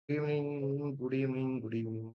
Good evening, good evening, good evening.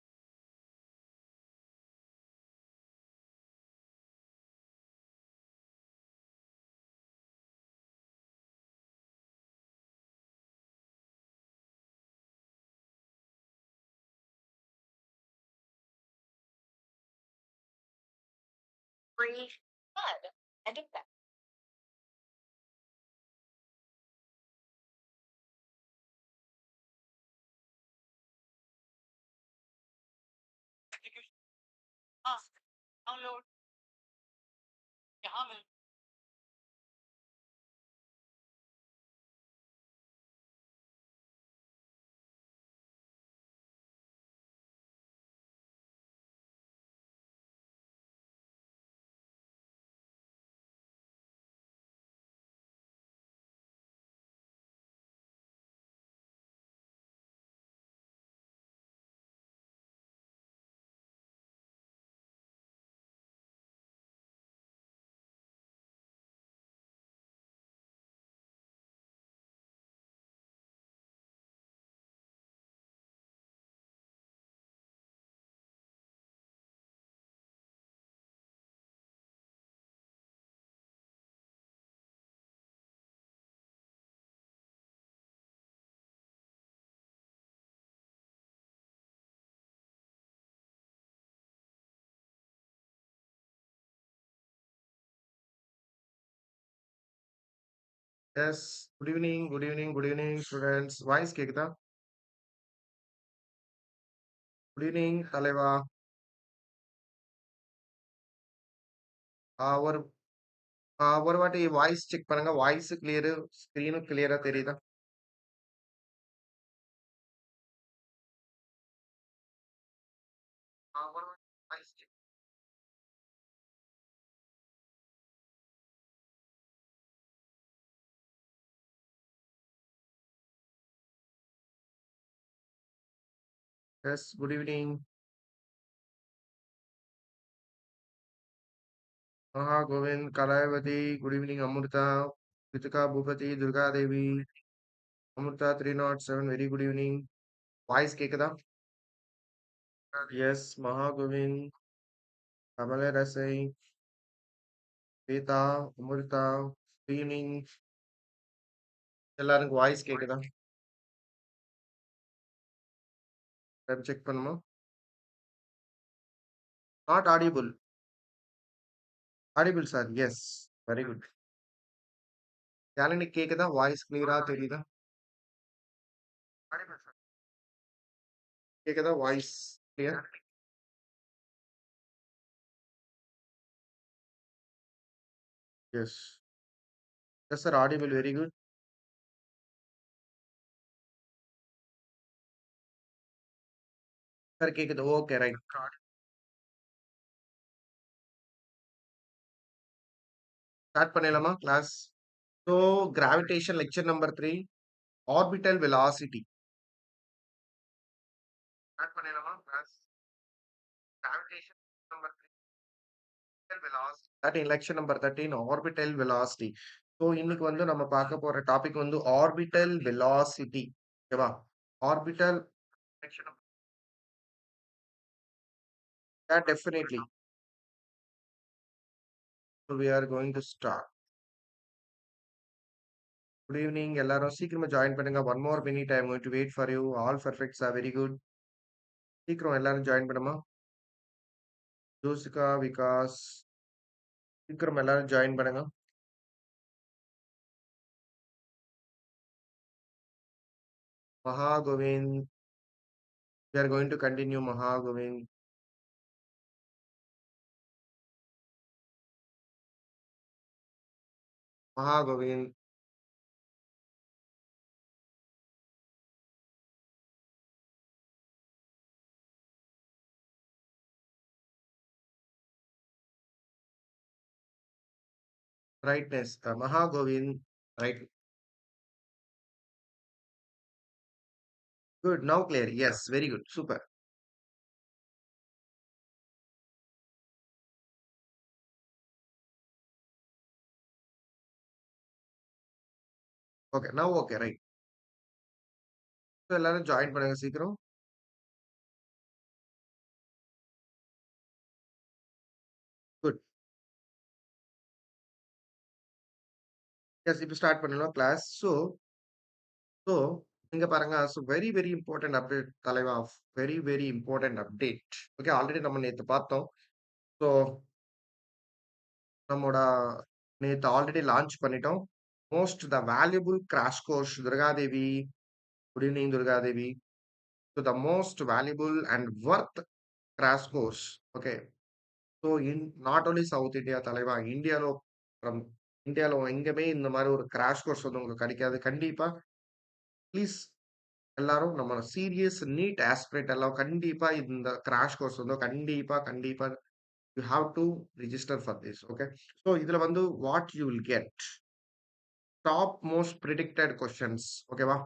Yes, good evening, good evening, good evening, students. Voice கேக்குதா? Good evening, தலைவா. ஒரு ஒரு வாட்டி voice check பண்ணுங்க. Voice clear, ஸ்கிரீனும் கிளியரா தெரியுதா? ஒரு வாட்டி voice check. Yes, good evening. Govind, Kalayavati, good evening, Amrita, Kritika, Bhupati, Durga Devi, Amrita 307, very good evening. Voice கேக்குதா? Yes, Govind, Kamala Rasai, Rita, Amrita, good evening. எல்லாருக்கும் voice கேக்குதா? Check பண்ணுமா? Not audible. Audible, sir. Yes. Very good. Yazhini கேக்குதா? Voice கிளியரா தெரியுதா? Audible, sir. கேக்குதா? Voice clear? Yes. Yes, sir. Audible. Very good. Sir, கேக்குது. Okay, right. Start பண்ணலாமா class? So, gravitation lecture number 3, orbital velocity. Start பண்ணலாமா class? Gravitation number 3, orbital velocity. That in lecture number 13, orbital velocity. So, இன்னைக்கு வந்து நம்ம பார்க்க போற topic வந்து orbital velocity. ஓகேவா? Orbital. Yeah, definitely. So we are going to start. Good evening. எல்லாரும் சீக்கிரமா ஜாயின் பண்ணுங்க. One more minute. I'm going to wait for you. All perfects are very good. சீக்கிரம் எல்லாரும் ஜாயின் பண்ணுமா? ஜோசிகா, விகாஸ், சீக்கிரம் எல்லாரும் ஜாயின் பண்ணுங்க. Mahagovind. We are going to continue Mahagovind. Mahagovind. Brightness. Mahagovind. Right. Good. Now clear. Yes. Very good. Super. Okay. Now okay. Right. So எல்லாரும் join பண்ணுங்க சீக்கிரம். Good. Yes இப்ப ஸ்டார்ட் பண்ணலாம் கிளாஸ். ஸோ இங்க பாருங்க. So very very important update தலைவா. Very very important update. Okay already நம்ம நேத்து பார்த்தோம். ஸோ நம்மோட நேத்து ஆல்ரெடி லான்ச் பண்ணிட்டோம். Most the valuable crash course Durgadevi. Good evening Durgadevi. So the most valuable and worth crash course. Okay. So not only south India தலைவா. From இந்தியால எங்கேயுமே இந்த மாதிரி ஒரு கிராஷ் கோர்ஸ் வந்து உங்களுக்கு கிடைக்காது. கண்டிப்பா ப்ளீஸ் எல்லாரும் நம்ம சீரியஸ் நீட் ஆஸ்பிரேட் எல்லாம் கண்டிப்பா இந்த கிராஷ் கோர்ஸ் வந்து கண்டிப்பா கண்டிப்பா you have to register for this. Okay. So இதுல வந்து what you will get top most predicted questions. ஓகேவா.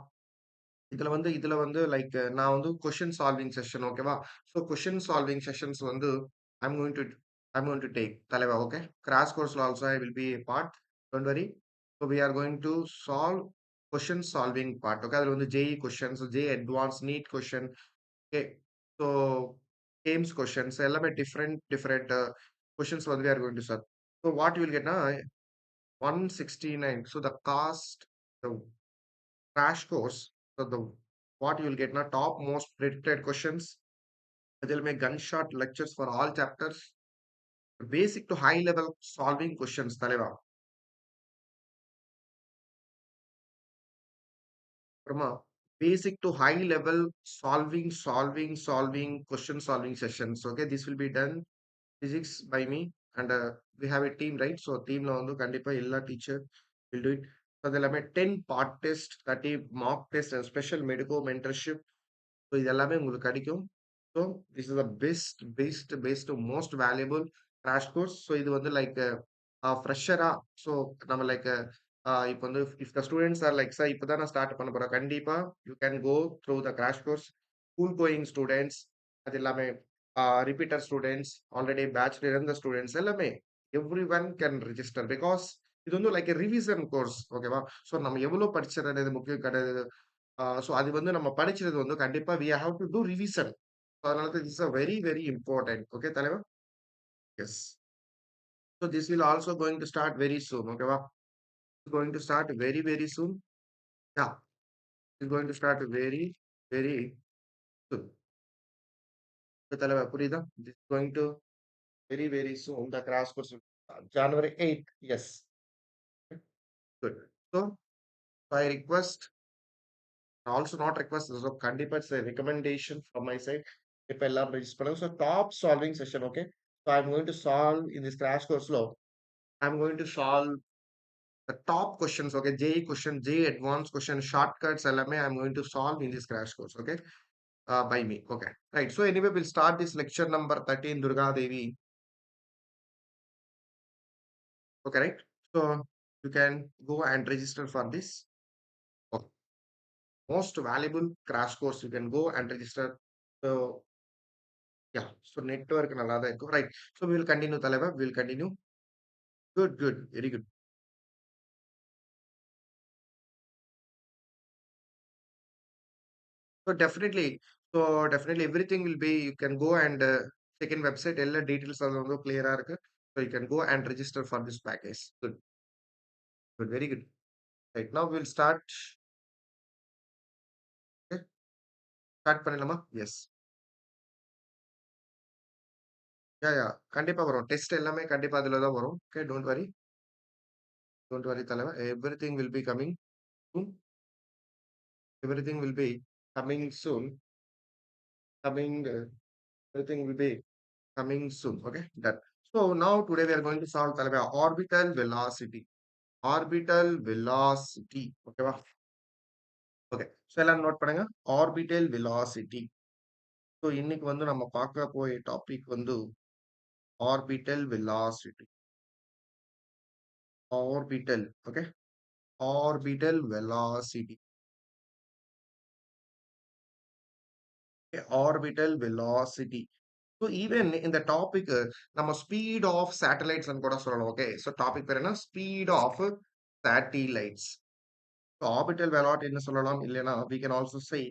இதுல வந்து லைக் நான் வந்து கொஸ்டின் சால்விங் செஷன். ஓகேவா. ஸோ கொஸ்டின் சால்விங் செஷன்ஸ் வந்து I'm going to I'm going to take தலைவா. ஓகே. கிராஷ் கோர்ஸ்ல also I will be a part. Don't worry. So we are going to solve question solving part. Okay. அதுல வந்து JEE questions, J advance, NEET question. Okay. So games questions எல்லாமே different different questions வந்து we are going to solve. So what you will கெட்னா 169. So the cost the crash course. So the what you will get now top most predicted questions. There will be gunshot lectures for all chapters. Basic to high level solving questions. Taleva. From basic to high level solving question solving sessions. Okay, this will be done physics by me and we have a team, right? So team lo vandu kandipa ella teacher will do it. So there will be 10 part test, 30 mock test and special medical mentorship. So இது எல்லாமே உங்களுக்கு கிடைக்கும். So this is the best most valuable crash course. So இது வந்து like ஃப்ரெஷரா. So நம்ம like இப்போ வந்து if the students are like sir இப்போ தான் நான் ஸ்டார்ட் பண்ண போறேன். கண்டிப்பா you can go through the crash course. School going students அது எல்லாமே ரிப்பீட்டர் ஸ்டூடெண்ட்ஸ் ஆல்ரெடி பேட்ச்ல இருந்த ஸ்டூடெண்ட்ஸ் எல்லாமே everyone can register because இது வந்து லைக் ரிவிசன் கோர்ஸ். ஓகேவா. ஸோ நம்ம எவ்வளவு படிச்சிடறது முக்கியம் கிடையாது. ஸோ அது வந்து நம்ம படிச்சது வந்து கண்டிப்பா we have to do revision. அதனால தான் this are very very important. Okay தலைவா. Yes. So this will also going to start very soon. ஓகேவா. Going to start very very soon. Yeah is going to start very very soon. தலைவா புரியுதா. This going to very very soon the crash course January 8th. Yes. Good. So I request also not request. So kandipa it's a recommendation from my side. If I love register, so top solving session. Okay. So I'm going to solve in this crash course law. I'm going to solve the top questions. Okay. J question, J advanced question, shortcuts, LMA. I'm going to solve in this crash course. Okay. By me. Okay. Right. So anyway, we'll start this lecture number 13, Durga Devi. Okay. Right. So you can go and register for this. Okay. Most valuable crash course. You can go and register. So yeah, so network நல்லா தான் இருக்கும். Right. So we will continue, Talaba. We will continue. Good, good, very good. So definitely everything will be, you can go and check in website, எல்லா details அது வந்து clear ஆ இருக்கு. So you can go and register for this package. Good, good, very good. Right. Now we'll start. Okay. Start பண்ணலாமா? Yes. Yeah, yeah. கண்டிப்பா வரும். Test எல்லாமே கண்டிப்பா அதுல தான் வரும். Okay, don't worry. Don't worry, தலைவா. Everything will be coming soon. Everything will be coming soon. Coming, everything will be coming soon. Okay, done. So now today we are going to solve Talaba orbital velocity. Orbital velocity. Okay, wow. Okay. So எல்லாம் note பண்ணுங்க. Orbital velocity. So இன்னைக்கு வந்து நம்ம பார்க்க போய் topic வந்து orbital velocity. Orbital. Okay. Orbital velocity. Okay. Orbital velocity. So even in the topic, நம்ம speed of satellites ன்னு கூட சொல்லலாம். Okay. So topic பேர் என்ன? Speed of satellites. So orbital velocity என்ன சொல்லலாம் இல்லைனா we can also say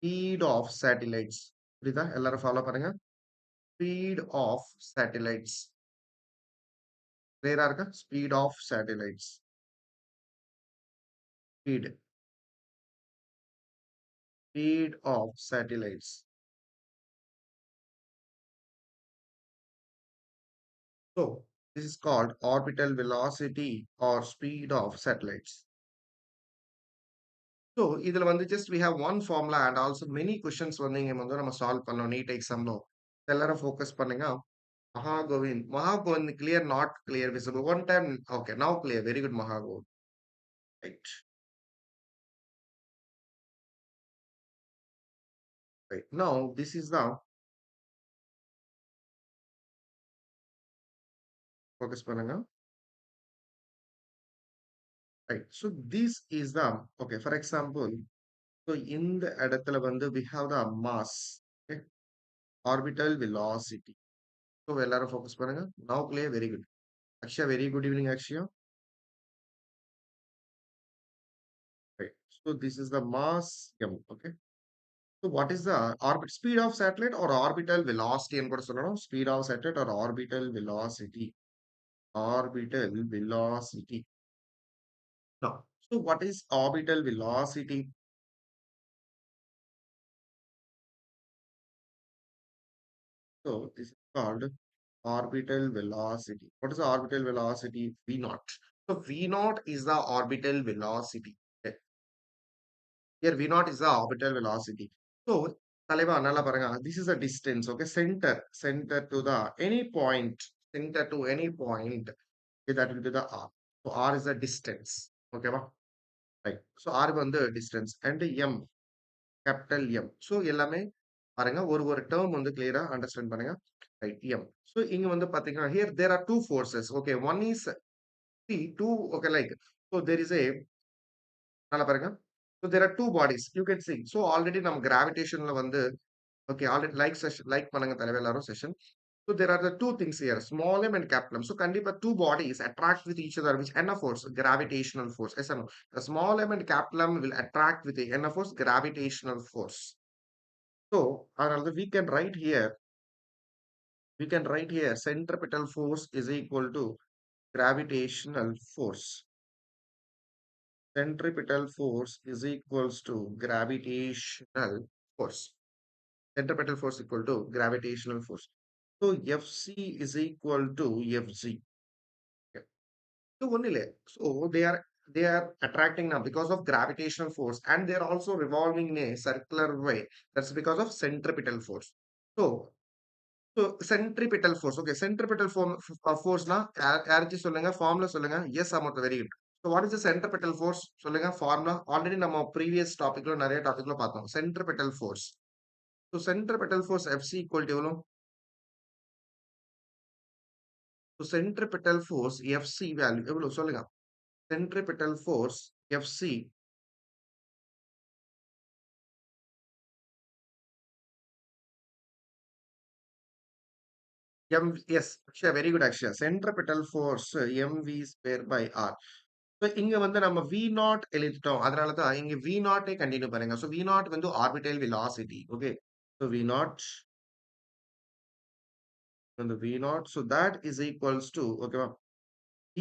Speed of satellites. புரியுதா? எல்லாரும் ஃபாலோ பண்ணுங்க. Speed of satellites. கிளியரா இருக்கா? Speed of satellites. Speed. Speed of satellites. So this is called orbital velocity or speed of satellites. So இதுல வந்து just we have one formula and also many questions வந்து இங்க வந்து நம்ம solve பண்ணோம் NEET எக்ஸாம்ல. எல்லாரும் ஃபோக்கஸ் பண்ணுங்க. Mahagovind. Mahagovind clear, not clear, visible. One time, okay, now clear. Very good, Mahagovind. Right. Right. Now this is the focus பண்ணுங்க. Right. So this is the okay. For example, so in the இடத்துல வந்து we have the mass. Okay. Orbital velocity. So எல்லாரும் focus பண்ணுங்க. Now clear. Very good. Akshay, very good evening, Akshay. Right. So this is the mass m. Okay. So what is the orbit speed of satellite or orbital velocity? And கூட சொல்லணும். Speed of satellite or orbital velocity. Orbital velocity. Now, so what is orbital velocity? So this is called orbital velocity. What is the orbital velocity? V naught. So V naught is the orbital velocity. Okay. Here V naught is the orbital velocity. So தலைவா நல்லா பாருங்க. This is a distance. Okay, center to the any point, center to any point. Okay, that will be the R. So R is the distance. Okay, va? Right. So R வந்து distance and M. Capital M. So எல்லாமே பாருங்க ஒரு ஒரு term வந்து கிளியரா understand பண்ணுங்க. Right M. So இங்க வந்து பாத்தீங்கன்னா here there are two forces. Okay one is see two okay like so there is a நல்லா பாருங்க. So there are two bodies you can see. So already நம்ம கிராவிடேஷன்ல வந்து okay already like session like பண்ணுங்க தலைவர் எல்லாரும் session. So there are the two things here, small m and capital M. So kandipa two bodies attract with each other, which n force, gravitational force. Yes or no? The small m and capital M will attract with the n force, gravitational force. So, another we can write here centripetal force is equal to gravitational force. Centripetal force is equals to gravitational force. Centripetal force equal to gravitational force. So Fc is equal to Fg. Okay. So only so they are attracting now because of gravitational force and they are also revolving in a circular way. That's because of centripetal force. So centripetal force. Okay, centripetal force na யாராச்சு சொல்லுங்க formula சொல்லுங்க. Yes amount very good. So what is the centripetal force சொல்லுங்க formula. Already நம்ம previous டாபிக்ல நிறைய டாபிக்ல பார்த்தோம். Centripetal force. So centripetal force FC equal to எவ்வளோ? So centripetal force FC value எவ்வளோ சொல்லுங்க. Centripetal force FC M S Akshaya very good Akshaya. Centripetal force MV square by R. So இங்க வந்து நம்ம V நாட் எழுதிட்டோம். அதனால தான் இங்க V நாட்டே கண்டினியூ பண்ணுங்க. So V நாட் வந்து orbital velocity. Okay. So V not வந்து V not. So that is equals to ஓகேவா?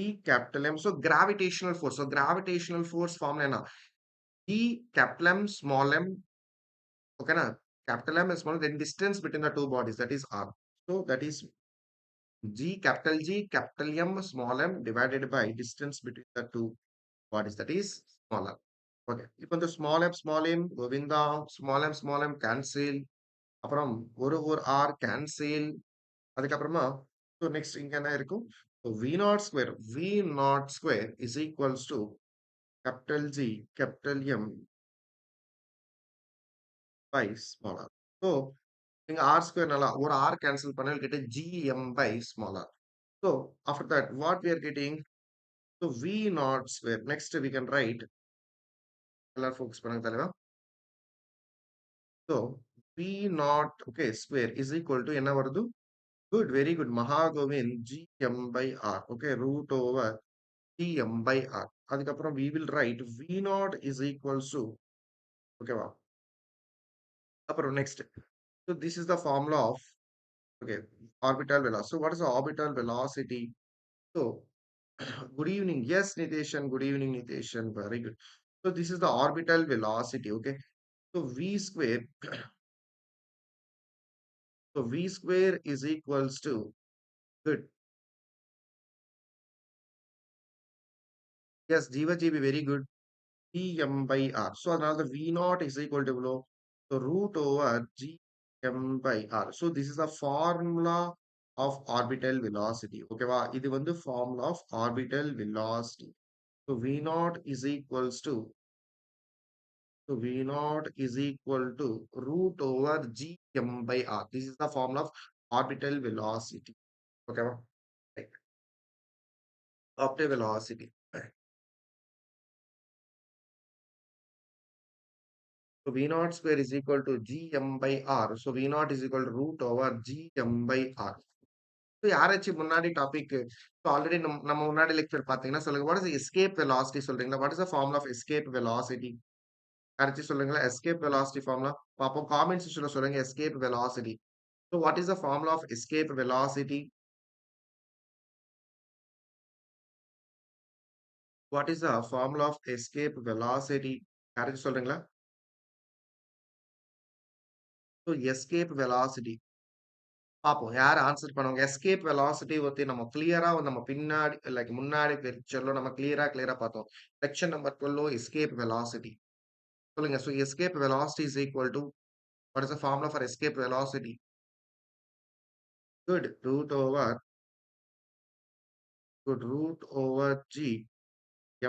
E capital M. So gravitational force. So gravitational force formula என்ன? E capital M small m. ஓகேனா? Capital M is small. Then distance between the two bodies that is R. So that is G capital M small m divided by distance between the two bodies that is smaller. Okay. இப்போ இந்த small m Govinda small m cancel அப்புறம் ஒரு r cancel அதுக்கப்புறமா so next இங்க என்ன இருக்கும் so v naught square is equals to capital G capital M by smaller. So இங்க r square நல்லா ஒரு r cancel பண்ணால் கிட்ட gm by smaller. So after that what we are getting so v naught square next we can write எல்லாரும் focus பண்ணுங்க தலைவா. So v naught okay square is equal to என்ன வருது good very good Mahagovin gm by r okay root over gm by r அதுக்கப்புறம் we will write v naught is equals to okay வா அப்புறம் next. So this is the formula of, okay, orbital velocity. So what is the orbital velocity? So good evening. Yes, Niteshan. Good evening, Niteshan. Very good. So this is the orbital velocity. Okay. So v square. So v square is equals to, good. Yes, Jiva GB, very good. Gm by r. So another v naught is equal to below. So root over gm by r. So this is the formula of orbital velocity. Okay, va? இது வந்து formula of orbital velocity. So v naught is equals to, so v naught is equal to root over gm by r. This is the formula of orbital velocity. Okay, va? Right. Orbital velocity. So V naught square is equal to Gm by R. So V naught is equal to root over Gm by R. So யாராச்சும் முன்னாடி topic already நம்ம முன்னாடி lecture பாத்தீங்கன்னா சொல்லுங்க what is escape velocity சொல்றீங்களா what is the formula of escape velocity யாராச்சும் சொல்லுங்களா escape velocity formula பாப்போம் காமெண்ட் செக்ஷன்ல சொல்லுங்க escape velocity so what is the formula of escape velocity what is the formula of escape velocity யாராச்சும் சொல்றீங்களா so escape velocity பார்ப்போம். யார் answer பண்ணுவாங்க? எஸ்கேப் வெலாசிட்டி பத்தி நம்ம கிளியரா நம்ம பின்னாடி லைக் முன்னாடி லெக்சர்ல நம்ம கிளியரா பார்த்தோம். Lecture number 12 escape velocity. சொல்லுங்க. So escape velocity is equal to what is the formula for escape velocity? Good. Root over g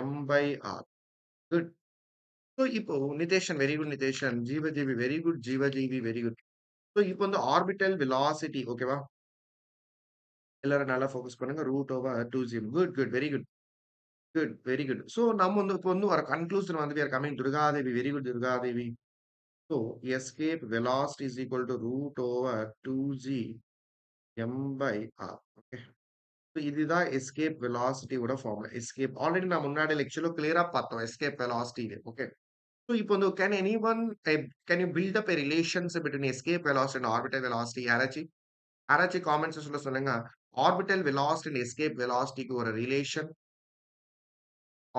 m by r. Good. So இப்போ Nitheshan very good Nitheshan. Jeevajeevi very good Jeevajeevi very good. So இப்போ வந்து orbital velocity ஓகேவா? எல்லாரும் நல்லா focus பண்ணுங்க. Root over 2g. Good good very good. Good. Very good. So நம்ம வந்து இப்போ வந்து ஒரு கன்க்ளூஷன் வந்து we are coming Durgadevi. Very good Durgadevi. So escape velocity is equal to root over 2g m by r. Okay. So இதுதான் escape velocity ஓட formula. escape already நான் முன்னாடி லெக்சர்ல கிளியரா பார்த்தோம். escape velocity. Okay. So இப்போ வந்து can you build up a relationship between escape velocity and orbital velocity? யாராச்சும் comment செக்ஷன்ல சொல்லுங்க. Orbital velocity and escape velocity க்கு ஒரு relation.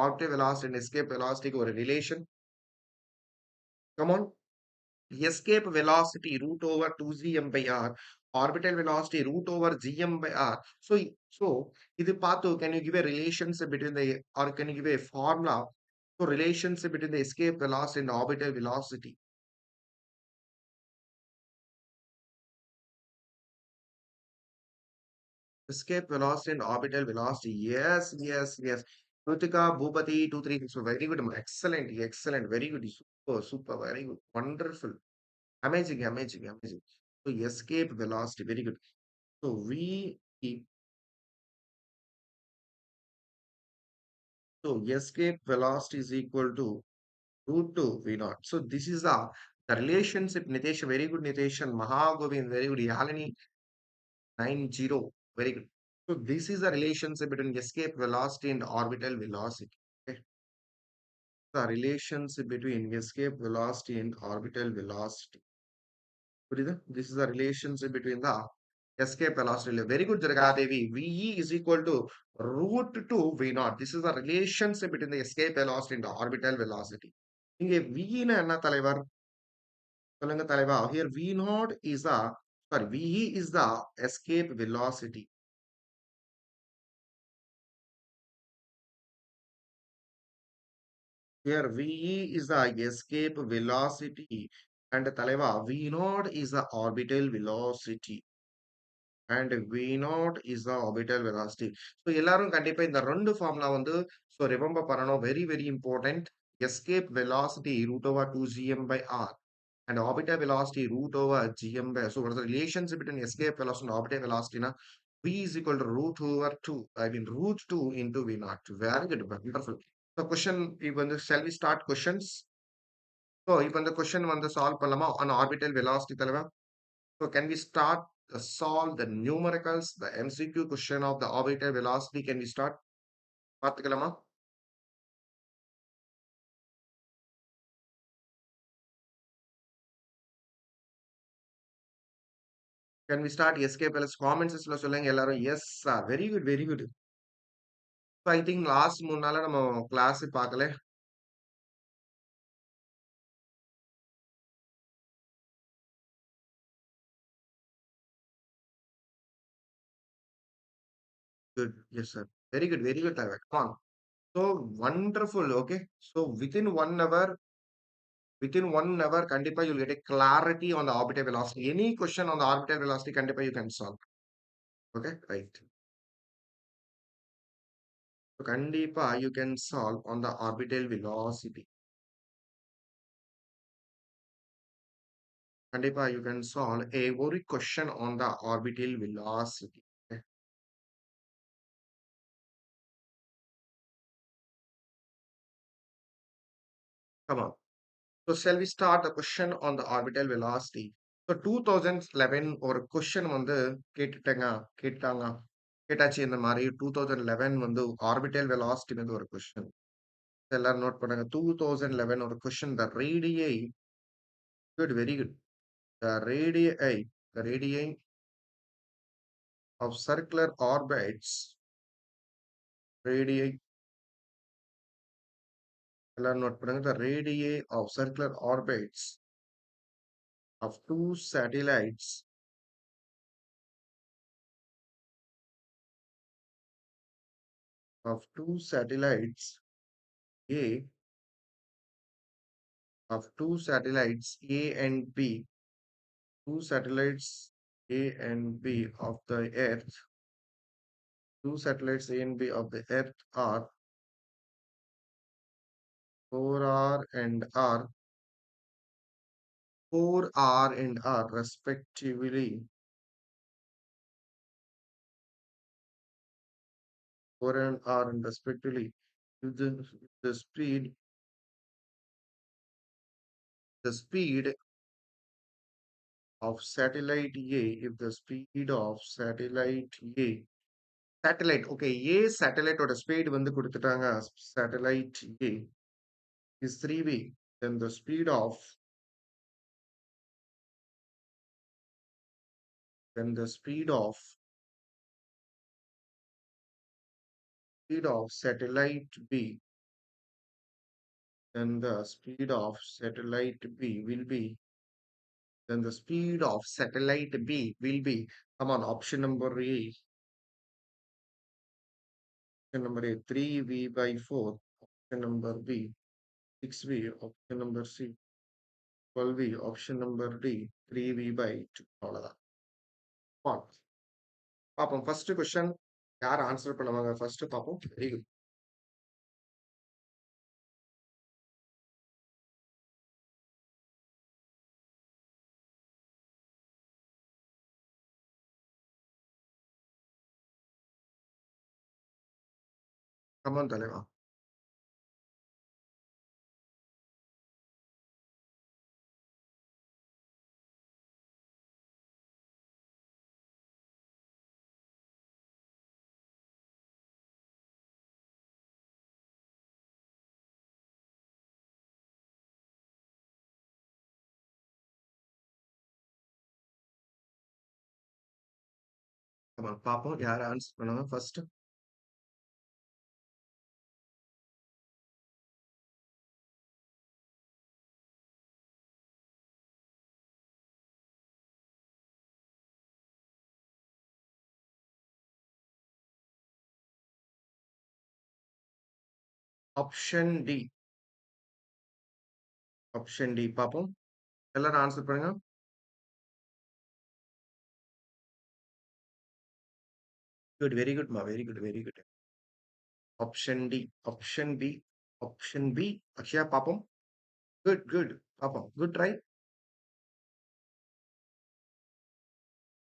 Orbital velocity and escape velocity க்கு ஒரு relation. Come on. Escape velocity root over 2gm by r. Orbital velocity root over gm by r. So இது பார்த்து can you give a relationship between the, or can you give a formula for relationship between the escape velocity and orbital velocity? Escape velocity and orbital velocity. Yes, yes, yes. Kritika, Bhupati, 236. So very good. Excellent, excellent. Very good. Super, super. Very good. Wonderful. Amazing, amazing, amazing. So escape velocity. Very good. So escape velocity is equal to root 2 V naught. So this is the relationship. Nitesh, very good. Nitesh and Mahagovind, very good. Yalini 90. Very good. So this is the relationship between escape velocity and orbital velocity. Okay. The relationship between escape velocity and orbital velocity. புரியுதா? This is the relationship between the escape velocity. Very good, Jagadevi. VE is equal to root 2 V naught. This is the relationship between the escape velocity and the orbital velocity. இங்கே V னா என்ன தலைவர்? சொல்லுங்க தலைவா. Here V naught is the, sorry, VE is the escape velocity. Here VE is the escape velocity. And தலைவா, V naught is the orbital velocity. And V naught is the orbital velocity. So எல்லாரும் கண்டிப்பா இந்த ரெண்டு formula வந்து so remember பண்ணணும். Very very important. Escape velocity root over 2gm by r and orbital velocity root over gm by. So what is the relationship between escape velocity and orbital velocity? Na? V is equal to root over 2. I mean root 2 into V naught. Very good. Wonderful. So question, even shall we start questions? So even the question வந்து solve பண்ணலாமா on orbital velocity தலைவா? So can we start solve the numericals, the MCQ question of the orbital velocity? Can we start? பார்த்துக்கலாமா? Can we start SK plus comments சொல்லுங்க எல்லாரும். Yes sir. Very good, very good. So I think last 3 நாளா நம்ம class பார்க்கல. Good. Yes sir. Very good, very good. Taiwan. Come on. So wonderful. Okay. So within 1 hour, kandipa you'll get a clarity on the orbital velocity. Any question on the orbital velocity, kandipa you can solve. Okay, right. So kandipa you can solve on the orbital velocity. Kandipa you can solve every question on the orbital velocity. Okay, come on. So shall we start the question on the orbital velocity? So 2011 ஒரு question வந்து கேட்டாங்க கேட்டாச்சு இந்த மாதிரி 2011 வந்து orbital velocity வந்து ஒரு question எல்லாரும் நோட் பண்ணுங்க 2011 ஒரு question the ரேடியை good very good the ரேடியை of circular orbits radii எல்லாரும் நோட் பண்ணுங்க the radii of circular orbits of two satellites A A and B, two satellites A and B of the Earth, two satellites A and B of the Earth are 4R and R, 4R and R respectively, 4 and R and respectively. If the speed, the speed of satellite A, if the speed of satellite A, satellite, okay, A satellite or speed வந்து கொடுத்துட்டாங்க satellite A is 3V, then the speed of satellite B, then the speed of satellite B will be, then the speed of satellite B will be, come on, option number A, 3V by 4, option number B, 6V, option number C, 12V, option number D, 3V by 2. அவ்வளவுதான். பார்ப்போம் first question யார் answer பண்ணுவாங்க first பார்ப்போம். Very good. Come on தலைவா. Come on பார்ப்போம் யார் answer பண்ணுவாங்க first. Option D. Option D பார்ப்போம். எல்லாரும் ஆன்சர் பண்ணுங்க. குட், வெரி குட் மா, very good, very good. Option D, option B, option B. Akshaya பார்ப்போம். குட் குட் பார்ப்போம். Good try.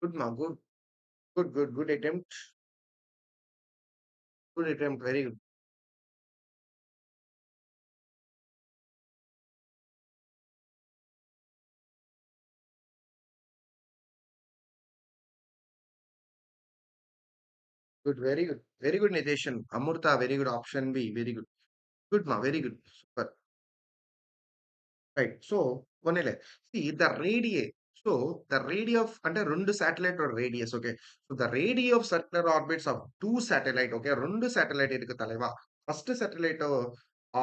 குட் மா, good good good good attempt. Good attempt, very good. Good, very good, very good Nitheshan. Amrita, very good. Option B, very good. Good மா, very good, super. Right. So ஒன்றும் இல்லை. See the radii. So the radius of అంటే 2 satellite or radius, okay. So the radius of circular orbits of 2 satellite, okay. 2 satellite இருக்கு தலைவா. First satellite of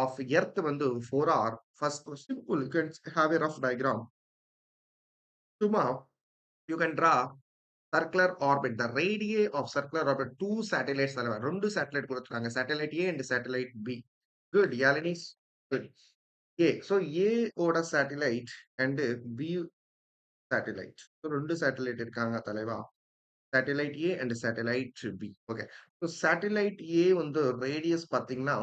Earth வந்து 4R. First simple, you can have a rough diagram. சும்மா you can draw circular orbit, the radii of circular orbit, 2 satellites தலைவா. 2 satellite கொடுத்துருக்காங்க. Satellite A and satellite B. Good, Yalinis. Good. A. So A ஓட satellite and B satellite. So 2 satellite இருக்காங்க தலைவா. Satellite A and satellite B. Okay. So satellite A வந்து radius பாத்தீங்கன்னா,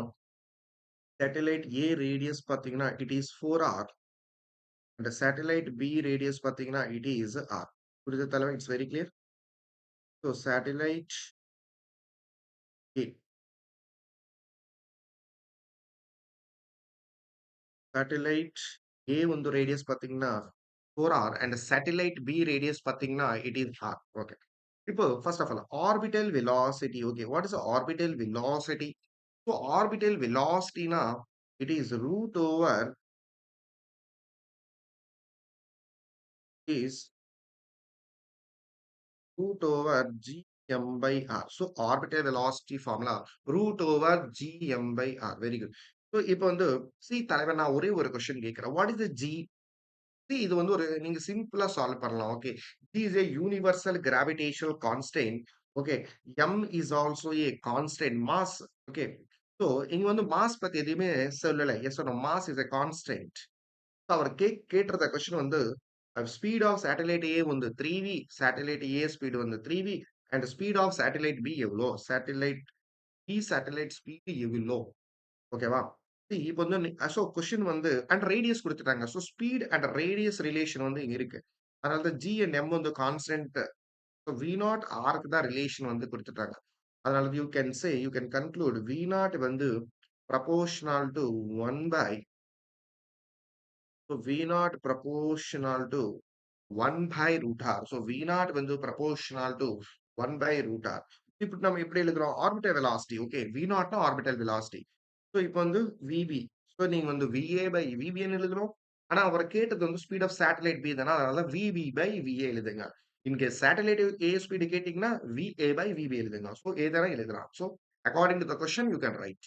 satellite A radius பாத்தீங்கன்னா, it is 4R. And satellite B radius பாத்தீங்கன்னா, it is R. புரியுது தலைவா? It's very clear. So satellite A. Satellite A வந்து radius பாத்தீங்கன்னா 4R and satellite B radius பாத்தீங்கன்னா it is R. Okay. இப்போ first of all, orbital velocity. Okay, what is the orbital velocity? So orbital velocity na it is is root over gm by r. So orbital velocity formula root over gm by r. Very good. So இப்போ வந்து see தலைவன் நான் ஒரே ஒரு question கேட்கிறேன். What is the g? See இது வந்து ஒரு நீங்க சிம்பிளா சால்வ் பண்ணலாம். Okay, g is a universal gravitational constant. Okay, m is also a constant mass. Okay, so இங்க வந்து mass பத்தி எதுவுமே சொல்லல. Yes or no? Mass is a constant. அவர் கேட்டிருந்த கொஸ்டின் வந்து ஸ்பீட் ஆஃப் சேட்டலைட் ஏ வந்து 3v, சேட்டலைட் ஏ speed வந்து 3v and speed of satellite B எவ்வளோ, சேட்டலைட் பி சேட்டலைட் ஸ்பீடு எவ்வளோ, ஓகேவா. இப்போ வந்து ஸோ கொஸ்டின் வந்து அண்ட் ரேடியஸ் கொடுத்துட்டாங்க. So speed and radius relation வந்து இங்க இருக்கு. அதனால தான் ஜி அண்ட் எம் வந்து கான்ஸ்டன்ட். ஸோ வி நாட் ஆருக்கு தான் ரிலேஷன் வந்து கொடுத்துட்டாங்க. அதனால you can conclude V naught வந்து proportional to 1 by. So V naught proportional to 1 by root r. So V naught வந்து proportional to 1 by root r. இப்போ நம்ம எப்படி எழுதுறோம்? Orbital velocity. Okay. V naught னா orbital velocity. So இப்போ வந்து VB. So நீங்க வந்து VA by VB ன்னு எழுதுறோம். ஆனா அவரை கேட்டது வந்து ஸ்பீட் ஆஃப் சேட்டலைட் பி தானே, அதனால VB by VA எழுதுங்க. இன்கேஸ் சேட்டலைட் A ஸ்பீடு கேட்டீங்கன்னா VA by VB எழுதுங்க. So A தானே எழுதலாம். So according to the question you can write.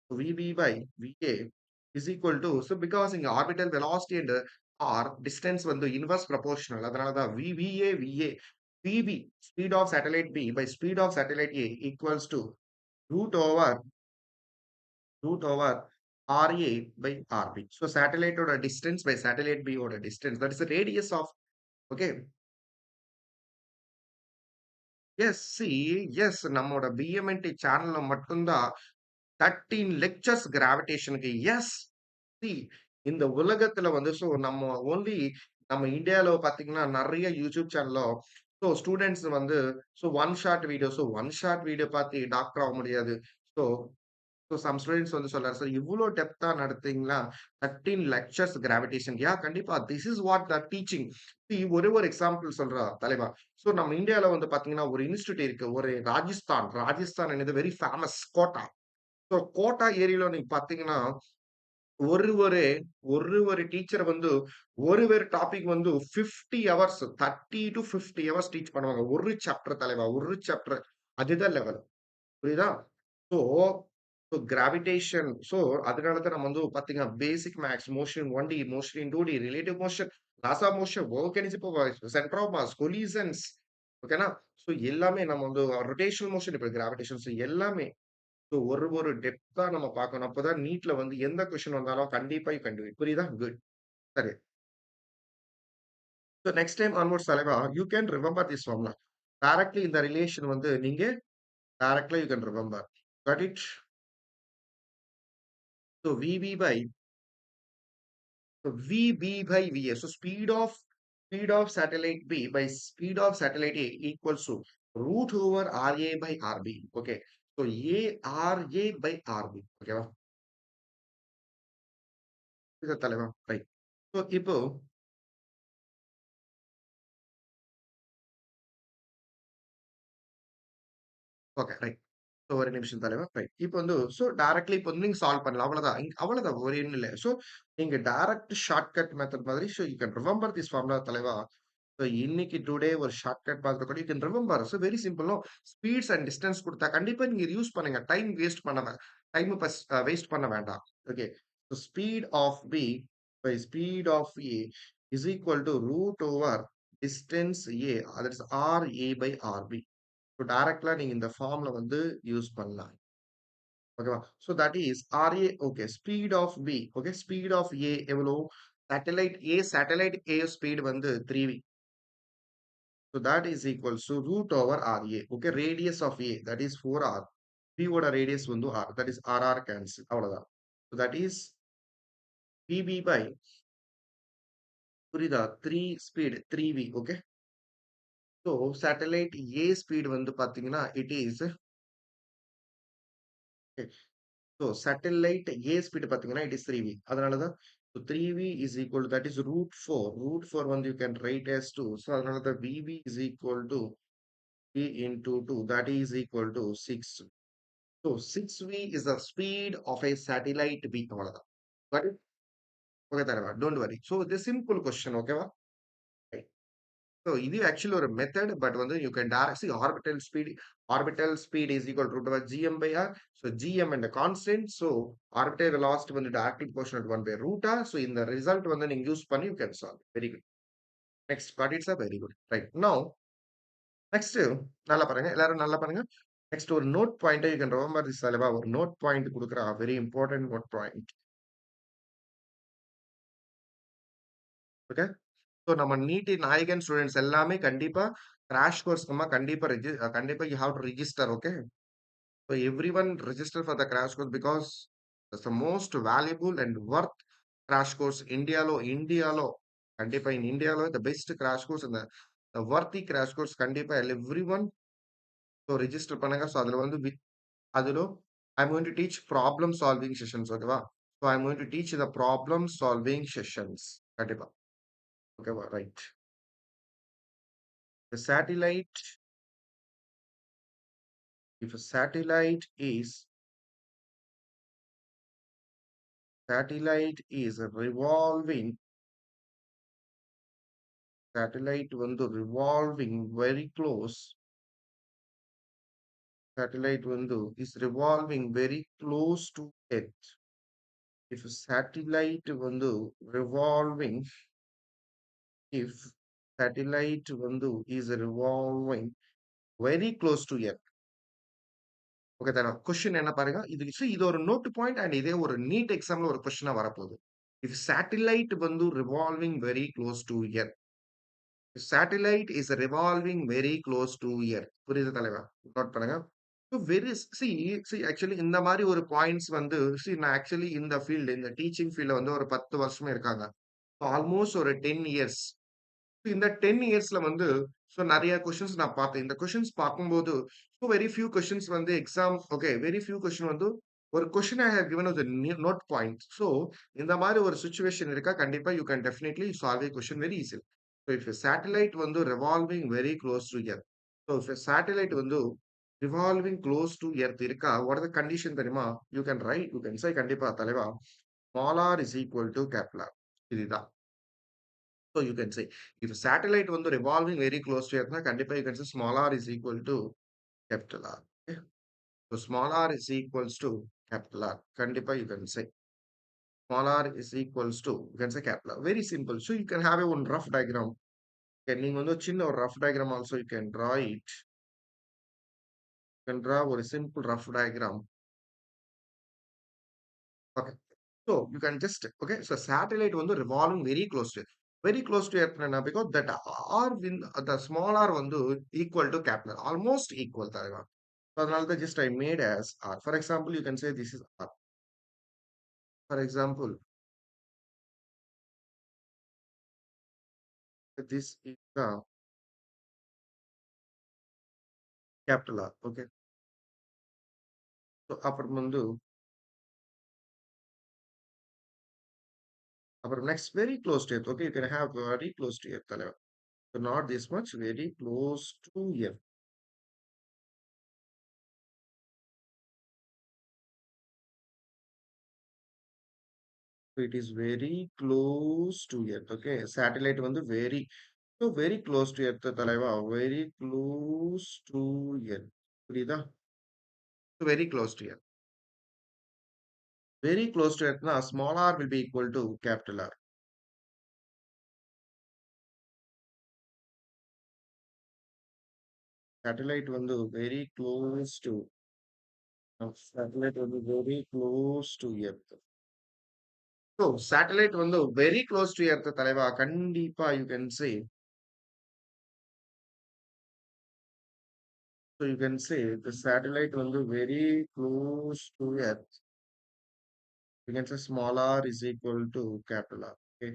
VB by VA is equal to, so because in orbital velocity and R distance வந்து inverse proportional, அதனால தான் VBA VA VB speed of satellite B by speed of satellite A equals to root over RA by RB. So satellite ஓட distance by satellite B ஓட distance, that is the radius of, okay. Yes, see, yes, நம்மோட BMNT சேனல்ல மட்டும்தான் 13 lectures கிராவிடேஷனுக்கு. S, C இந்த உலகத்துல வந்து so நம்ம only நம்ம இந்தியால பாத்தீங்கன்னா நிறைய யூடியூப் சேனல்ல ஸோ ஸ்டூடெண்ட்ஸ் வந்து ஸோ ஒன் ஷார்ட் வீடியோ பார்த்து டாக்டர் ஆக முடியாது. ஸோ ஸோ சம் ஸ்டூடெண்ட்ஸ் வந்து சொல்றாரு சார் இவ்வளோ டெப்தா நடத்தீங்களா 13 லெக்சர்ஸ் கிராவிடேஷன். யா கண்டிப்பா this is what the teaching. ஒரே ஒரு எக்ஸாம்பிள் சொல்றா தலைவா. ஸோ நம்ம இந்தியால வந்து பாத்தீங்கன்னா ஒரு இன்ஸ்டியூட் இருக்கு, ஒரு ராஜஸ்தான் என்னது very famous Kota. So Kota ஏரியால நீங்க பாத்தீங்கன்னா ஒரு ஒரு ஒரு டீச்சர் வந்து ஒரு டாபிக் வந்து 50 ஹவர்ஸ் 30 to 50 ஹவர்ஸ் டீச் பண்ணுவாங்க. ஒரு சாப்டர் தலைவா, ஒரு சாப்டர். அதுதான் லெவல். புரியுதா? So gravitation. ஸோ அதனாலதான் நம்ம வந்து பாத்தீங்கன்னா basic maths, motion 1D, motion 2D, relative motion, laws of motion, volcanism, centre of mass, collisions, ஓகேனா. ஸோ எல்லாமே நம்ம வந்து ரொட்டேஷனல் மோஷன், இப்ப கிராவிடேஷன், ஸோ எல்லாமே ஸோ ஒரு டெப்த்தா நம்ம பார்க்கணும். அப்பதான் நீட்ல வந்து எந்த கொஸ்டின் வந்தாலும் கண்டிப்பா கண்டுபிடி. புரியுதா? குட். சரி. ஸோ நெக்ஸ்ட் டைம் ஆன்வர்ட்ஸ் தலைவா you can remember this formula. Directly இந்த ரிலேஷன் வந்து நீங்க directly you can remember. Got it? So VB by VA. So speed of satellite B by speed of satellite A equals to root over RA by RB. Okay. So RA by RB. Okay. இது தலைவா. Right. So இப்போ okay right. So ஒரு நிமிஷம் தலைவா. Right. இப்போ வந்து so directly இப்போ வந்து நீங்க சால்வ் பண்ணலாம். அவ்வளவுதான். அவ்வளவுதான். ஒரு எண் இல்ல. ஸோ நீங்க டைரக்ட் ஷார்ட்கட் மெத்தட் மாதிரி so you can remember this formula தலைவா. So இன்னைக்கு டுடே ஒரு ஷார்ட்கட் பார்க்கற கூட you can remember. So very simple. No speeds and distance குடுத்தா கண்டிப்பா நீங்க இத யூஸ் பண்ணுங்க. டைம் வேஸ்ட் பண்ண வேண்டாம். Okay. So speed of B by speed of A is equal to root over distance A. That is R A by RB. So டைரக்ட்டா நீங்க இந்த ஃபார்ம்ல வந்து யூஸ் பண்ணலாம். ஓகேவா? So that is RA. Okay. Speed of B. Okay. Speed of A எவ்வளோ? Satellite a speed வந்து 3v. So that is equals to root over RA. Okay, radius of A that is 4R. B ஓட radius வந்து R. That is RR cancel. அவ்வளவுதான். So that is PB by புரியுதா? 3 speed 3V. Okay. So satellite A speed வந்து பாத்தீங்கன்னா it is okay. So satellite A speed பாத்தீங்கன்னா it is 3V. அதனாலதான் so 3V is equal to that is root 4. Root 4 வந்து you can write as 2. So அதனாலதான் VV is equal to V into 2. That is equal to 6. So 6v is the speed of a satellite B. அவ்வளவுதான். Got it? Okay, தரவா. Don't worry. So this simple question, ஓகேவா? Right. So இது actually ஒரு method, but வந்து you can direct see orbital speed is equal to root over gm by r. So gm and the constant. So orbital velocity வந்து directly proportional to 1 by root r. So இந்த result வந்து நீங்க use பண்ணி you can solve. Very good. Next, got it, sir? Very good. Right. Now, next நல்லா பாருங்க. எல்லாரும் நல்லா பாருங்க. Next ஒரு note point you can remember this அலவா ஒரு note point கொடுக்குறா. Very important note point. Okay. So நம்ம நீட் நாயகன் ஸ்டூடெண்ட்ஸ் எல்லாமே கண்டிப்பா கிராஷ் கோர்ஸ் கண்டிப்பா கண்டிப்பா you have to register. Okay. So everyone register for the crash course because the most valuable and worth crash course ఇండియాలో கண்டிப்பா ఇండియాలో the best crash course இந்த வர்த்தி கிராஷ் கோர்ஸ் கண்டிப்பா everyone so register பண்ணுங்க. So அதுல வந்து அதுல I'm going to teach problem solving sessions. ஓகேவா? So I'm going to teach the problem solving sessions கண்டிப்பா. ஓகேவா? Right. The satellite, if a satellite is revolving, satellite வந்து revolving very close, satellite வந்து is revolving very close to Earth. If a satellite வந்து revolving, if satellite வந்து is revolving very close to Earth. Okay தானே? Question என்ன பாருங்க. இது ஒரு note point and இதே ஒரு நீட் எக்ஸாம்ல ஒரு கொஸ்டினா வரப்போகுது. If satellite வந்து revolving very close to Earth. Satellite is revolving very close to Earth. புரியுது தலைவா? நோட் பண்ணுங்க. So very see actually இந்த மாதிரி ஒரு பாயிண்ட்ஸ் வந்து நான் ஆக்சுவலி இந்த ஃபீல்டு இந்த டீச்சிங் ஃபீல்ட்ல வந்து ஒரு 10 வருஷமே இருக்காங்க. ஆல்மோஸ்ட் ஒரு 10 இயர்ஸ். இந்த 10 இயர்ஸ்ல வந்து நெறைய கொஸ்டின்ஸ் நான் பார்த்தேன். இந்த கொஸ்டின்ஸ் பார்க்கும்போது வெரி ஃபியூ கொஸ்டின்ஸ் வந்து exam okay very few question வந்து ஒரு question I have given as a note point. இந்த மாதிரி ஒரு சிச்சுவேஷன் இருக்கா கண்டிப்பா you can definitely solve a question very easily. If satellite வந்து revolving very close to earth. If satellite வந்து revolving close to earth இருக்கா வாட் ஆர் த கண்டிஷன் தெரியுமா? You can say கண்டிப்பா தலைவா small R is equal to capital R. இதுதான். So you can say if a satellite வந்து revolving very close to Earth, கண்டிப்பா you can say small r is equal to capital R. Okay? So small r is equals to capital R. கண்டிப்பா you can say small r is equals to you can say capital R. Very simple. So you can have a one rough diagram. நீங்க வந்து சின்ன ஒரு rough diagram also you can draw it. You can draw ஒரு simple rough diagram. Okay. So you can just okay. So satellite வந்து revolving very close to Earth because that R the small r வந்து equal to capital almost equal தலைவா. So அதனால just I made as R. For example, you can say this is R. For example, this is the capital R. Okay. So அப்புறம் வந்து அப்புறம் next very close to Earth. Okay, you can have very close to Earth தலைவா. So not this much, very close to Earth. So it is very close to Earth. Okay, satellite வந்து very So very close to earth தலைவா, very close to earth. புரியுதா? Very close to earth. Very close to earth na small r will be equal to capital R. Satellite வந்து very close to satellite வந்து very close to earth. So satellite வந்து very close to earth தலைவா, கண்டிப்பா you can say. So you can say the satellite வந்து very close to earth. You can say small r is equal to capital R. Okay.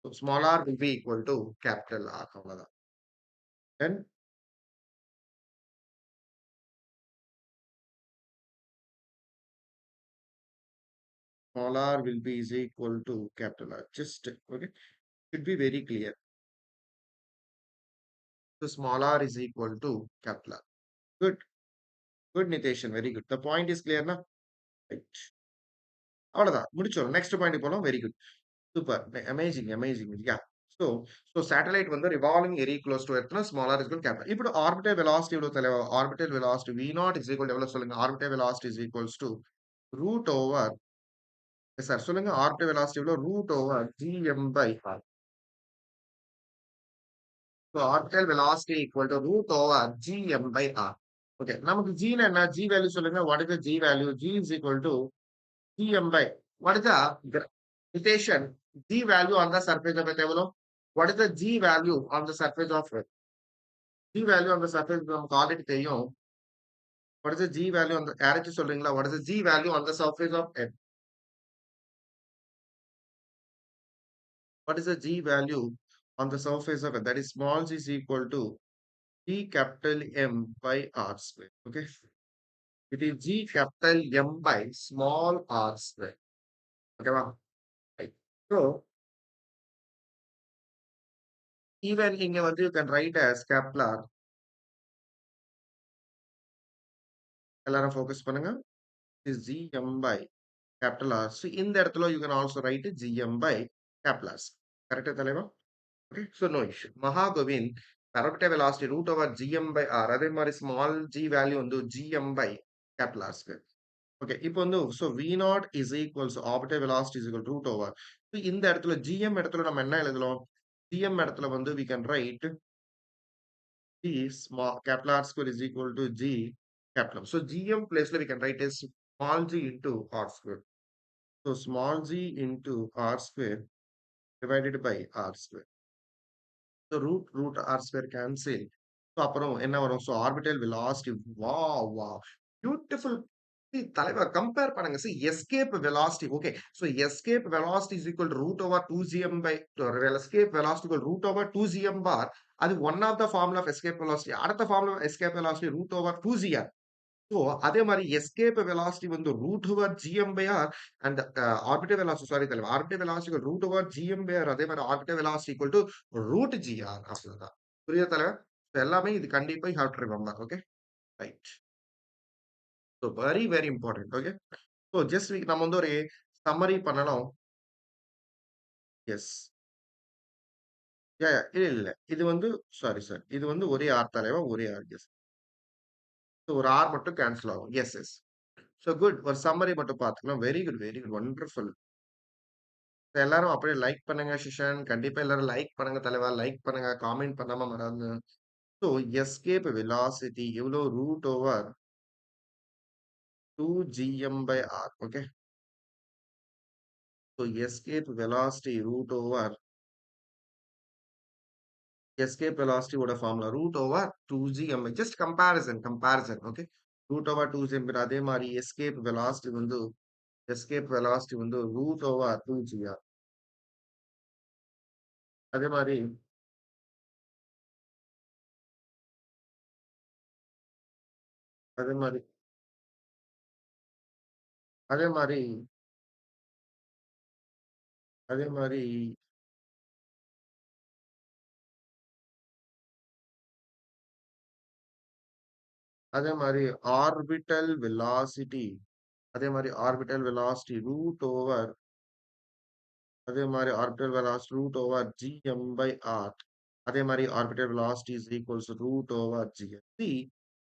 So small r will be equal to capital R. அவ்வளவுதான். Then small r will be is equal to capital R. Just okay. Should be very clear. So small r is equal to capital R. Good. Good Nitesh. Very good. The point is clear now. Right. அவ்வளவுதான் முடிச்சோம். Next point போலாம். Very good. Super. Amazing, amazing. Yeah. So, so satellite வந்து revolving very close to earth smaller is equal capital. ఇప్పుడు orbital velocity எவ்வளவு தலைவா? Orbital velocity v naught is equal to எவ்வளவு சொல்லுங்க? Orbital velocity is equals to root over sir சொல்லுங்க. orbital velocity எவ்வளவு? root over gm by r. So orbital velocity equal to root over gm by r. Okay. நமக்கு g னா என்ன? g value சொல்லுங்க. What is the g value? g is equal to gm by what is the gravitation g value on the surface of a table? What is the g value on the surface of it? G value on the surface நமக்கு already தெரியும். What is the g value on the யாராச்சும் சொல்றீங்களா? What is the g value on the surface of it? What is the g value on the surface of it? That is small g is equal to g capital M by r square. Okay. It is g capital M by small r square. Okay, wow. Right. So even இங்க வந்து you can write as capital R. எல்லாரும் focus பண்ணுங்க. Is gm by capital R. So இந்த இடத்துல you can also write gm by capital R. Correct தலைவா? Okay. So no issue. Mahagovin orbital velocity root over gm by r. அதே மாதிரி small g value வந்து gm by capital R square. Okay. இப்போ வந்து so v naught is equals orbital velocity is equal to root over. So இந்த இடத்துல gm இடத்துல நம்ம என்ன எழுதலாம்? gm இடத்துல வந்து we can write g small capital R square is equal to g capital. So gm place we can write as small g into r square. So small g into r square divided by r square. So root r square cancel. So அப்புறம் என்ன வரும்? So orbital velocity. Wow, wow. Beautiful. See, தலைவா compare பண்ணுங்க. See, escape velocity. Okay. So escape velocity is equal to root over 2gm by escape velocity equal to root over 2gm bar. அது one of the formula of escape velocity. அடுத்த formula of escape velocity root over 2gr. So அதே மாதிரி escape velocity வந்து root over gm by r and orbital velocity sorry தலைவா orbital velocity equal to root over gm by r அதே மாதிரி orbital velocity equal to root gr அவ்வளவுதான். புரியுதா தலைவா? So எல்லாமே இது கண்டிப்பா you have to remember. Okay. Right. So very very important. Okay. So just நம்ம வந்து ஒரு summary பண்ணணும். Yes. Yeah, yeah. இல்ல இல்ல. இது வந்து சாரி சார். இது வந்து ஒரே ஆர் தலைவா ஒரே ஆர். Yes. So ஒரு ஆர் மட்டும் கேன்சல் ஆகும். Yes, yes. So good. ஒரு summary மட்டும் பார்த்துக்கலாம். Very good, very good. Wonderful. எல்லாரும் அப்படியே லைக் பண்ணுங்க சிஷன். கண்டிப்பா எல்லாரும் லைக் பண்ணுங்க தலைவா. லைக் பண்ணுங்க. காமெண்ட் பண்ணாம மறந்து. ஸோ எஸ்கேப் வெலாசிட்டி எவ்வளோ root over 2gm by r. Okay. So escape velocity root over escape velocity ஓட formula root over 2gm. Just comparison. Okay. Root over 2gm அதே மாதிரி எஸ்கேப் வெலாசிட்டி வந்து ரூட் ஓவர் 2gr. அதே மாதிரி அதே மாதிரி அதே மாதிரி அதே மாதிரி அதே மாதிரி ஆர்பிட்டல் வெலாசிட்டி ரூட் ஓவர் அதே மாதிரி orbital velocity root over gm by r அதே மாரி orbital velocity is equals root over G.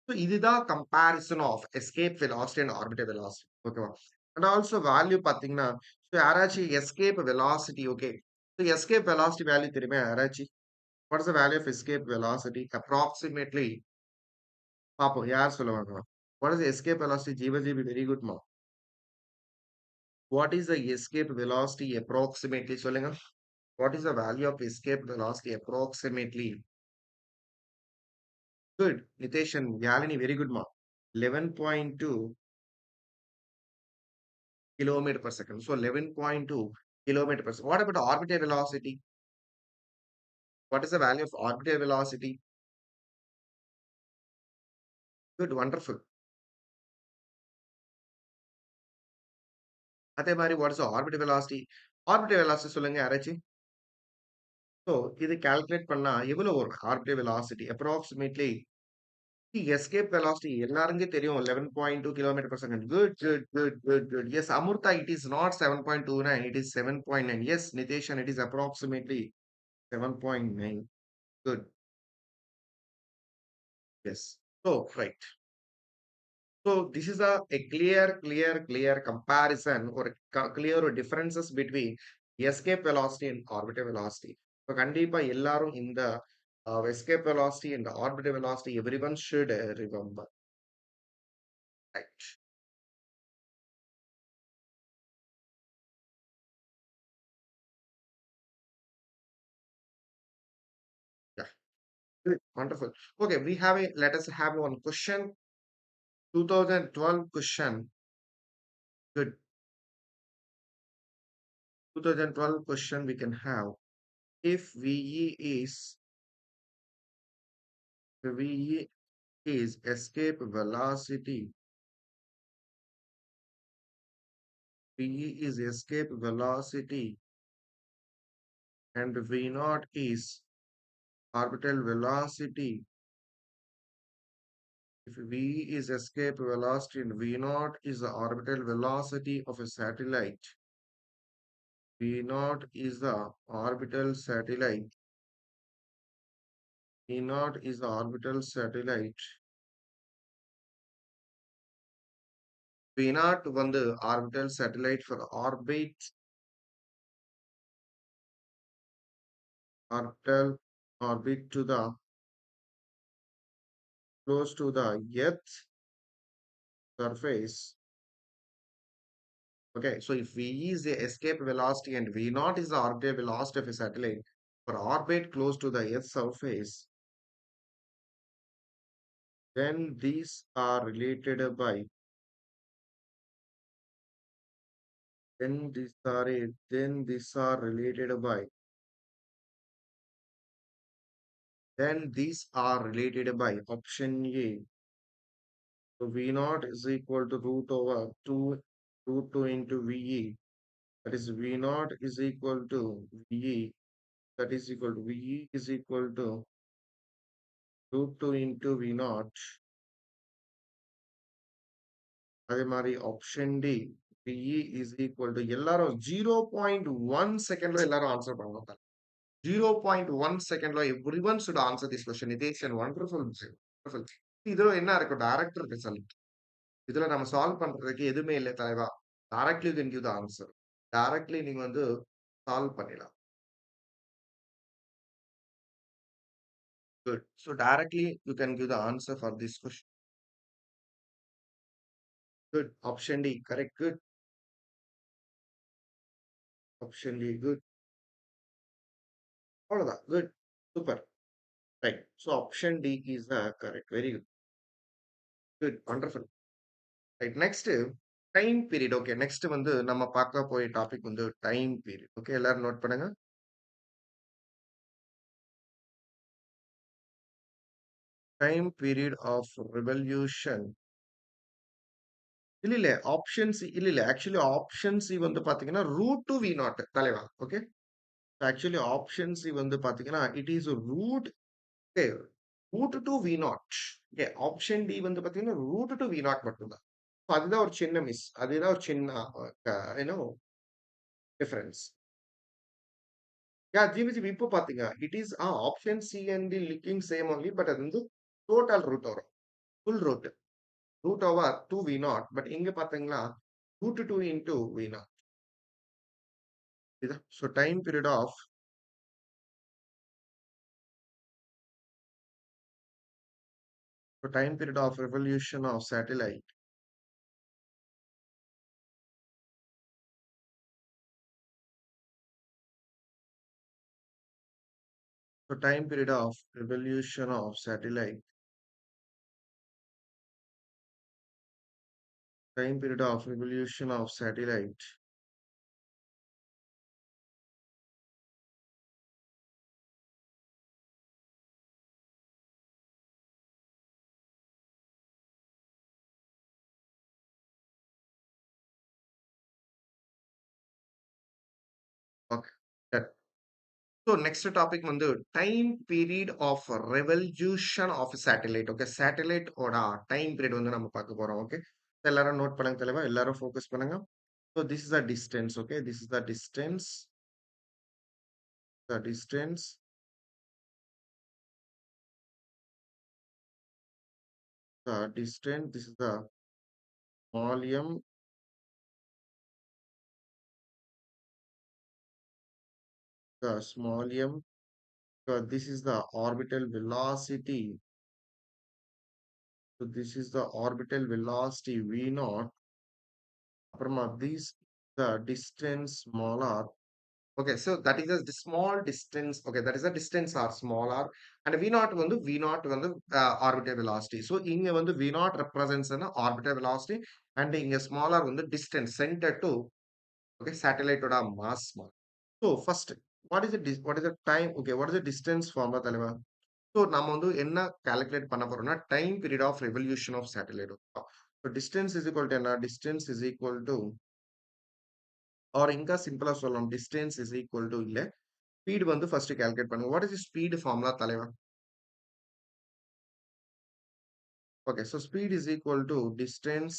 So இதுதான் comparison of escape velocity and orbital velocity. ஓகேவா? அண்ட் ஆல்சோ வேல்யூ பார்த்தீங்கன்னா, ஸோ யாராச்சும் escape velocity okay. So escape velocity value தெரியுமா யாராச்சும்? What is the value of escape velocity? Approximately பார்ப்போம். யார் சொல்லுவாங்க? What is escape velocity? Jeevajeevi very good மா. What is the escape velocity approximately சொல்லுங்க. What is the value of escape velocity approximately? Good. Nitesh and Yazhini very good மா. 11.2 kilometer per second. So 11.2 kilometer per second. What about orbital velocity? What is the value of orbital velocity? Good, wonderful. அதே மாதிரி what is the orbital velocity? Orbital velocity சொல்லுங்க யாராச்சும். So இது calculate பண்ணா எவ்வளவு வரும்? Orbital velocity approximately escape velocity எல்லாருக்கும் தெரியும் 11.2 kilometer per second. Good, good, good, good, good. Yes, Amurtha, it is not 7.29, it is 7.9. Yes, Nitesh, and it is approximately 7.9. Good. Yes. So, right. So this is a clear comparison or clear differences between escape velocity and orbital velocity. So கண்டிப்பா எல்லாரும் இந்த escape velocity and orbital velocity everyone should remember. Right. Yeah. Good. Wonderful. Okay, let us have one question. 2012 question. Good. 2012 question we can have. If VE is escape velocity. V is escape velocity and V naught is orbital velocity. If V is escape velocity and V naught is the orbital velocity of a satellite, V naught is the orbital satellite. V naught is the orbital satellite. V naught வந்து orbital satellite for orbital orbit to the close to the Earth surface. Okay, so if V is the escape velocity and V naught is the orbital velocity of a satellite for orbit close to the Earth's surface, then these are related by then these are related by then these are related by option A. So V naught is equal to root 2 into VE. That is V naught is equal to VE. That is equal to VE is equal to root 2 into V naught. அதே மாதிரி option D PE is equal to எல்லாரும் 0.1 செகண்ட்ல எல்லாரும் answer பண்ணுவாங்க. 0.1 செகண்ட்ல every one should answer this question. It is wonderful. இதுல என்ன இருக்கும்? Direct result. இதுல நம்ம சால்வ் பண்றதுக்கு எதுவுமே இல்லை தலைவா. Directly you can give the answer. Directly நீங்க வந்து சால்வ் பண்ணிடலாம். Good. So directly you can give the answer for this question. Good. Option D correct. Good. Option D good. அவ்வளவுதான். Good. Super. Right. So option D is the correct. Very good. Good. Wonderful. Right. Next, time period. Okay. Next வந்து நம்ம பார்க்க போய் topic வந்து time period. Okay. எல்லாரும் note பண்ணுங்க. Time period of revolution. இல்ல option C இல்ல ஆக்சுவலி ஆப்ஷன் சி வந்து பாத்தீங்கன்னா ரூட் டு வி நாட் தலைவா. ஓகே. ஆக்சுவலி ஆப்ஷன் சி வந்து பாத்தீங்கன்னா it is root root two V naught. Okay. Option D வந்து பாத்தீங்கன்னா ரூட் டு வி நாட் மட்டும்தான். அதுதான் ஒரு சின்ன மிஸ். அதுதான் ஒரு சின்ன டிஃபரன்ஸ். Yeah, GVGB இப்போ பாத்தீங்க. It is option C and D looking same only, but அது வந்து total root வரும். Full root. Root over 2 V0. But இங்க பாத்தீங்களா root 2 into V0. இதா? So time period of revolution of satellite. So time period of revolution of satellite. Time period of revolution of satellite. Okay. That. So next topic வந்து time period of revolution of satellite. Okay, satellite ஓட time period வந்து நம்ம பார்க்க போறோம். Okay, எல்லாரும் note பண்ணுங்க தெளிவா, எல்லாரும் focus பண்ணுங்க. So this is the distance. Okay, this is the distance. The distance. The distance. This is the small m. The small m. So this is the orbital velocity. So this is the orbital velocity v naught. அப்புறமா this the distance small r. Okay, so that is a small distance. Okay, that is a distance r small r. And v naught வந்து orbital velocity. So இங்க வந்து v naught represents an orbital velocity and இங்க small r வந்து distance center to okay satellite ஓட mass small. So first what is the time? Okay, what is the distance formula தலைவா? So நம்ம வந்து என்ன calculate பண்ண போறோம்னா time period of revolution of satellite. So distance is equal to என்ன? Distance is equal to or ఇంకా simple ஆ சொல்லலாம் distance is equal to இல்ல ஸ்பீட் வந்து ஃபர்ஸ்ட் கால்குலேட் பண்ணுங்க. வாட் இஸ் ஸ்பீட் ஃபார்முலா தலைவா? Okay, so speed is equal to distance.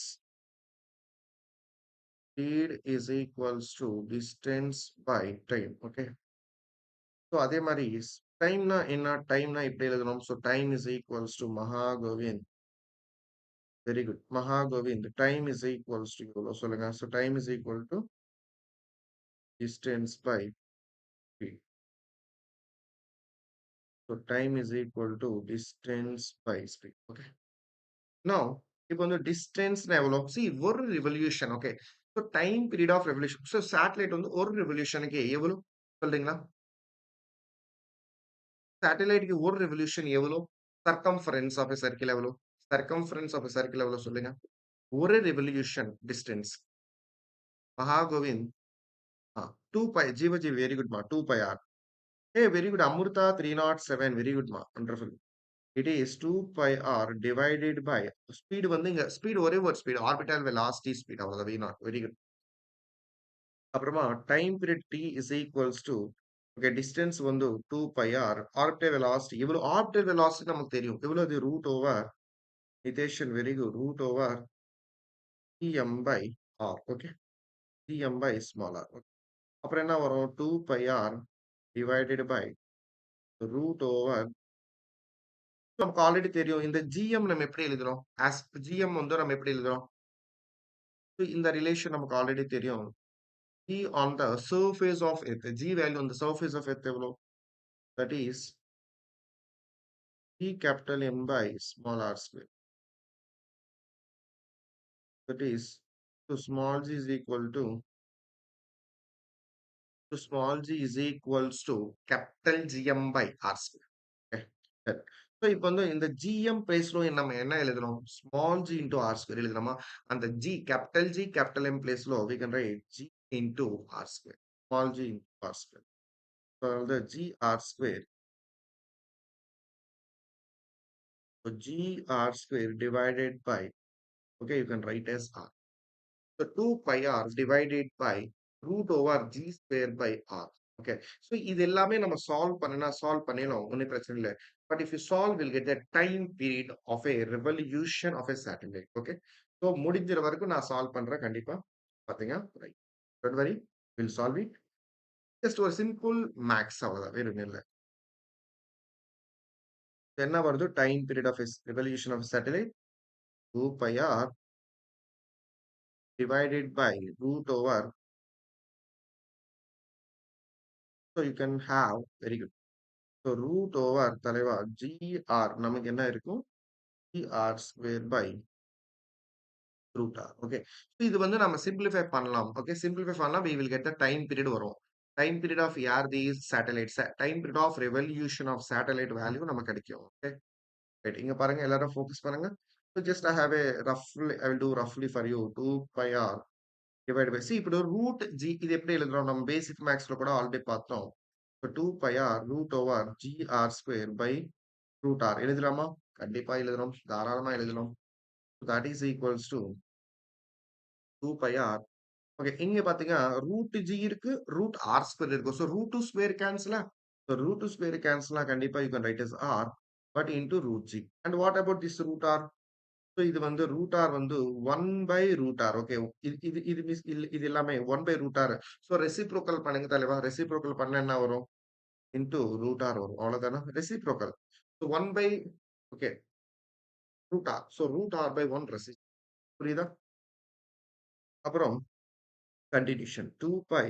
Speed is equals to distance by time. Okay, so அதே மாதிரி டைம்னா என்ன? டைம்னா இப்படி எழுதணும். So time is equals to Mahagovind. Very good. Mahagovind. Time is equals to எவ்வளவு சொல்லுங்க. So time is equal to distance by speed. So time is equal to distance by speed. Okay. Now, இப்போ வந்து டிஸ்டன்ஸ்னா எவ்வளோ? ஒரு revolution. Okay, so time period of revolution. So satellite வந்து ஒரு ரெவல்யூஷனுக்கு எவ்வளோ சொல்றீங்களா? சேட்டலைட்டுக்கு ஒரு ரெவல்யூஷன் எவ்வளோ? சர்க்கம்ஃபரன்ஸ் ஆஃப் எ சர்க்கிள் எவ்வளோ? சர்க்கம்ஃபரன்ஸ் ஆஃப் எ சர்க்கிள் எவ்வளோ சொல்லுங்க? ஒரு revolution distance. Mahagovind 2 by Jeevaji very good மா 2 by R. A very good Amrita 307 very good மா wonderful. It is 2 pi r divided by speed வந்து இங்க ஸ்பீட் ஒரே ஒரு ஸ்பீட் ஆர்பிட்டல் வெலாசிட்டி ஸ்பீட் அவ்வளவுதான் v நாட். Very good. அப்புறமா time period t is equals to okay distance வந்து 2 pi r orbital velocity இவ்வளவு orbital velocity நமக்கு தெரியும் எவ்வளவு root over Nitheshan very good root over tm by r. Okay tm by small r. அப்புறம் என்ன வரும் 2 pi r divided by root over நமக்கு already தெரியும் இந்த gm நம்ம எப்படி எழுதுறோம் as gm வந்து நம்ம எப்படி எழுதுறோம் இந்த ரிலேஷன் நமக்கு ஆல்ரெடி தெரியும் g on the surface of earth g value on the surface of earth எவ்வளோ that is g capital M by small r square. That is so small g is equal to small g is equals to capital gm by r square. Okay, சரி. So இப்போ வந்து இந்த gm பிளேஸ்ல நம்ம என்ன எழுதுறோம் small g into r square எழுதுறோமா அந்த g capital M பிளேஸ்ல we can write g into r square small g into r square. So the g r square. So g r square divided by, okay, you can write as r. So 2 pi r divided by root over g square by r. Okay. So இது எல்லாமே நம்ம solve பண்ணிடலாம் ஒன்றும் பிரச்சனை இல்லை. But if you solve, we'll get the time period of a revolution of a satellite. Okay. So முடிஞ்சிற வரைக்கும் நான் solve பண்றேன் கண்டிப்பா. பாத்தீங்க. Right. Don't worry. We'll solve it. Just ஒரு சிம்பிள் மேக்ஸ் அவ்வளவுதான். வேற ஒண்ணும் இல்ல. என்ன வருது? Time period of revolution of satellite 2 pi r divided by root over. So you can have very good. So root over தலைவா gr நமக்கு என்ன இருக்கும்? gr square by root r. Okay. So இது வந்து நம்ம simplify பண்ணலாம். Okay. Simplify பண்ணலாம். We will get the time period வரும். Time period of யார் these satellites. Time period of revolution of satellite value நமக்கு கிடைக்கும். Okay. Right. இங்க பாருங்க எல்லாரும் focus பண்ணுங்க. So just I have a roughly, I will do roughly for you 2 pi r divided by see இப்படி ஒரு root g இது எப்படி எழுதுறோம் நம்ம பேசிக் மேக்ஸ்ல கூட ஆல்ரெடி பார்த்தோம். So 2 pi r root over gr square by root r எழுதலாமா? கண்டிப்பா எழுதணும். தாராளமா எழுதணும். So that is equals to 2 pi r. Okay இங்க பாத்தீங்கன்னா ரூட் ஜி இருக்கு ரூட் ஆர் ஸ்கொயர் இருக்கு ஸோ ரூட் டூ ஸ்கொயர் கேன்சலா ஸோ ரூட் டூ ஸ்கொயர் கேன்சலா கண்டிப்பா you can write is R but into root G and what about this root R so இது வந்து root R வந்து 1/√r. Okay இது இது இது மிஸ் இது எல்லாமே 1/√r. ஸோ ரெசிப்ரோக்கல் பண்ணுங்க தலைவா ரெசிப்ரோக்கல் பண்ண என்ன வரும் இன்டூ ரூட் ஆர் வரும் அவ்வளவுதானா reciprocal so 1 okay root R so root R by 1 ரெசி புரியுதா அப்புறம் கண்டினியூஷன் 2 பை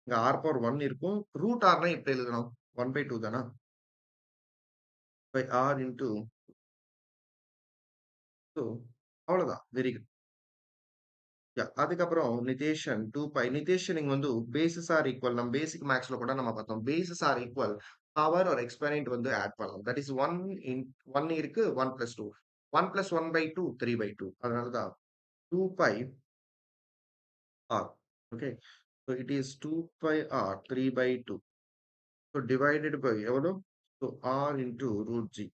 இங்க ஆர் பவர் 1 இருக்கும் ரூட் ஆர்னா இப்படி எழுதணும் 1/2 தானா பை ஆர் இன்டூ ஸோ அவ்வளவுதான் வெரி குட் அதுக்கப்புறம் நிதேஷன் 2 பை நிதேஷன் இங்க வந்து பேசிஸ் ஆர் ஈக்குவல் நம்ம பேசிக் மேக்ஸ்ல கூட நம்ம பார்த்தோம் பேசிஸ் ஆர் ஈக்குவல் பவர் ஒரு எக்ஸ்பெரிமெண்ட் வந்து ஆட் பண்ணலாம் தட் இஸ் 1 இருக்கு 1+2 1 + 1/2 3/2 அதனாலதான் 2 by R okay so it is 2 by R 3/2 so divided by எவ்வளோ so R into root G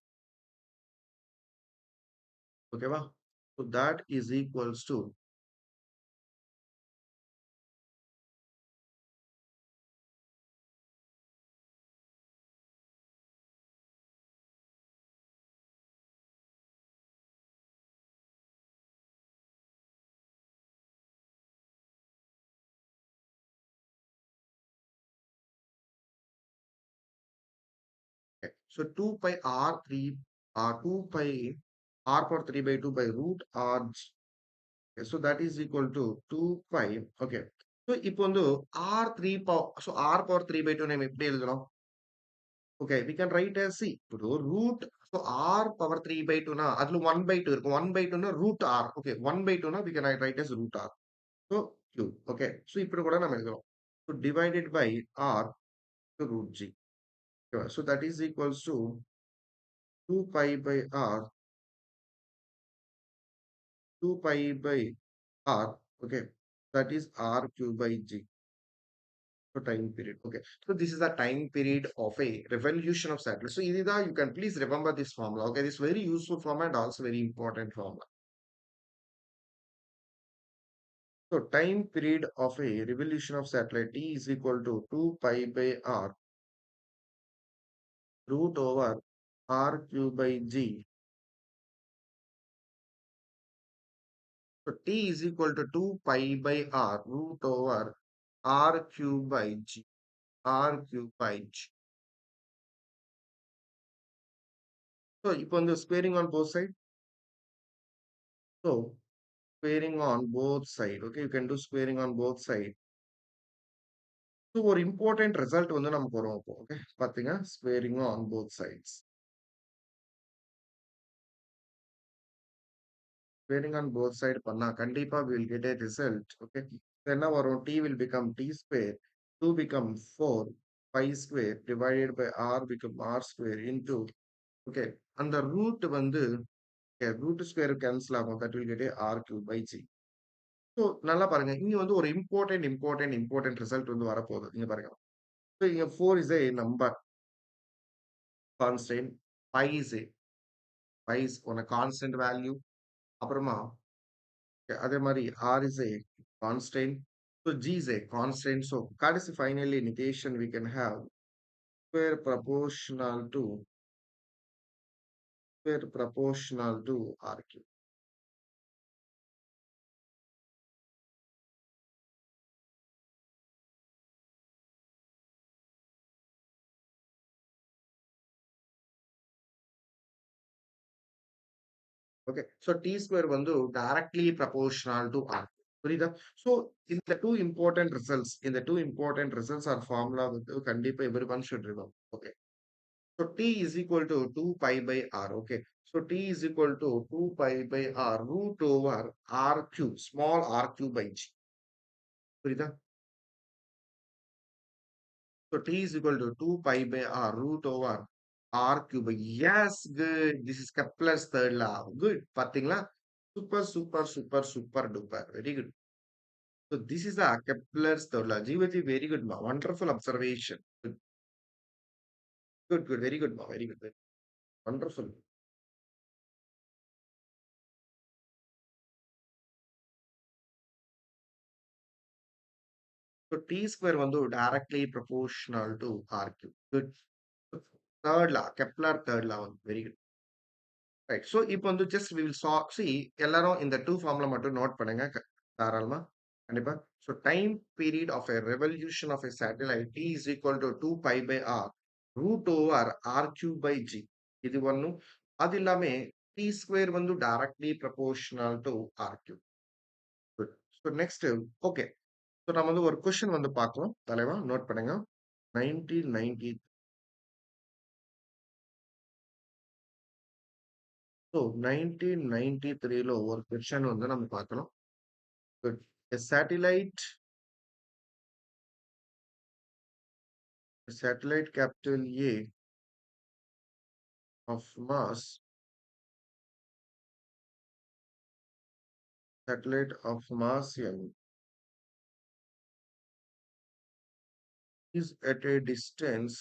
ஓகேவா so that is equals to okay. So 2 pi r3 2 pi r power 3/2 by root r. Okay, so that is equal to 2 pi. Okay. So இப்போ வந்து r3 power so r power 3/2 நம்ம எப்படி எழுதணும் okay we can write as c இப்போ root so r power 3/2 னா அதுல 1/2 இருக்கும் 1/2 னா root r okay 1/2 னா we can write as root r so cube okay so இப்படி கூட நம்ம எழுதலாம் so divided by r to root g okay, so that is equals to 2 pi by r 2 pi by r okay that is r cube by g so time period okay so this is the time period of a revolution of satellite so idida you can please remember this formula okay this very useful formula and also very important formula so time period of a revolution of satellite t is equal to 2 pi by r root over r cube by g so t is equal to 2 pi by r root over r cube by g r cube by g so இப்போ வந்து squaring on both sides so squaring on both side okay you can do squaring on both side so ஒரு important result வந்து நமக்கு வரும் இப்போ okay பாத்தீங்க squaring on both sides squaring on both side பண்ணா கண்டிப்பா we will get a result okay என்ன வரும் t will become t square 2 become 4 pi square divided by r become r square into okay அந்த root வந்து okay, root square cancel ஆகும் that will get a r cube by g so நல்லா பாருங்க இங்க வந்து ஒரு important result வந்து வரப்போகுது இங்க பாருங்க so இங்க 4 is a number constant pi is a pi is on a constant value அப்புறமா அதே மாதிரி r is a constant so g is a constant so கடைசி finally notation we can have square proportional to r cube Okay. So T square வந்து directly proportional to R. புரியுதா? So இந்த two important results are formula வந்து கண்டிப்பா everyone should remember. Okay. So T is equal to 2 pi by R. Okay. So T is equal to 2 pi by R root over R cube, small R cube by G. புரியுதா? So T is equal to 2 pi by R root over R cube. Yes, good. This is Kepler's third law. Good. பாத்தீங்களா? Super, super, super, super duper. Very good. So this is the Kepler's third law. Jivati, very good, ma. Wonderful observation. Good, good, good. Very good, ma. Very good. Very wonderful. So T square வந்து directly proportional to R cube. Good. Third law, Kepler third law. Very good. Right. So இப்போ வந்து just we will saw see எல்லாரும் இந்த two formula மட்டும் note பண்ணுங்க தாராளமா கண்டிப்பா. So time period of a revolution of a satellite T is equal to 2 pi by R root over R cube by G. இது ஒண்ணும் அது இல்லாம T square வந்து directly proportional to R cube. Good. So next okay. So நம்ம வந்து ஒரு question வந்து பார்க்கலாம் தலைவா நோட் பண்ணுங்க 1990 so 1993ல ஒரு question வந்து நம்ம பார்க்கலாம். Good. A satellite capital A of mass, satellite of mass M is at a distance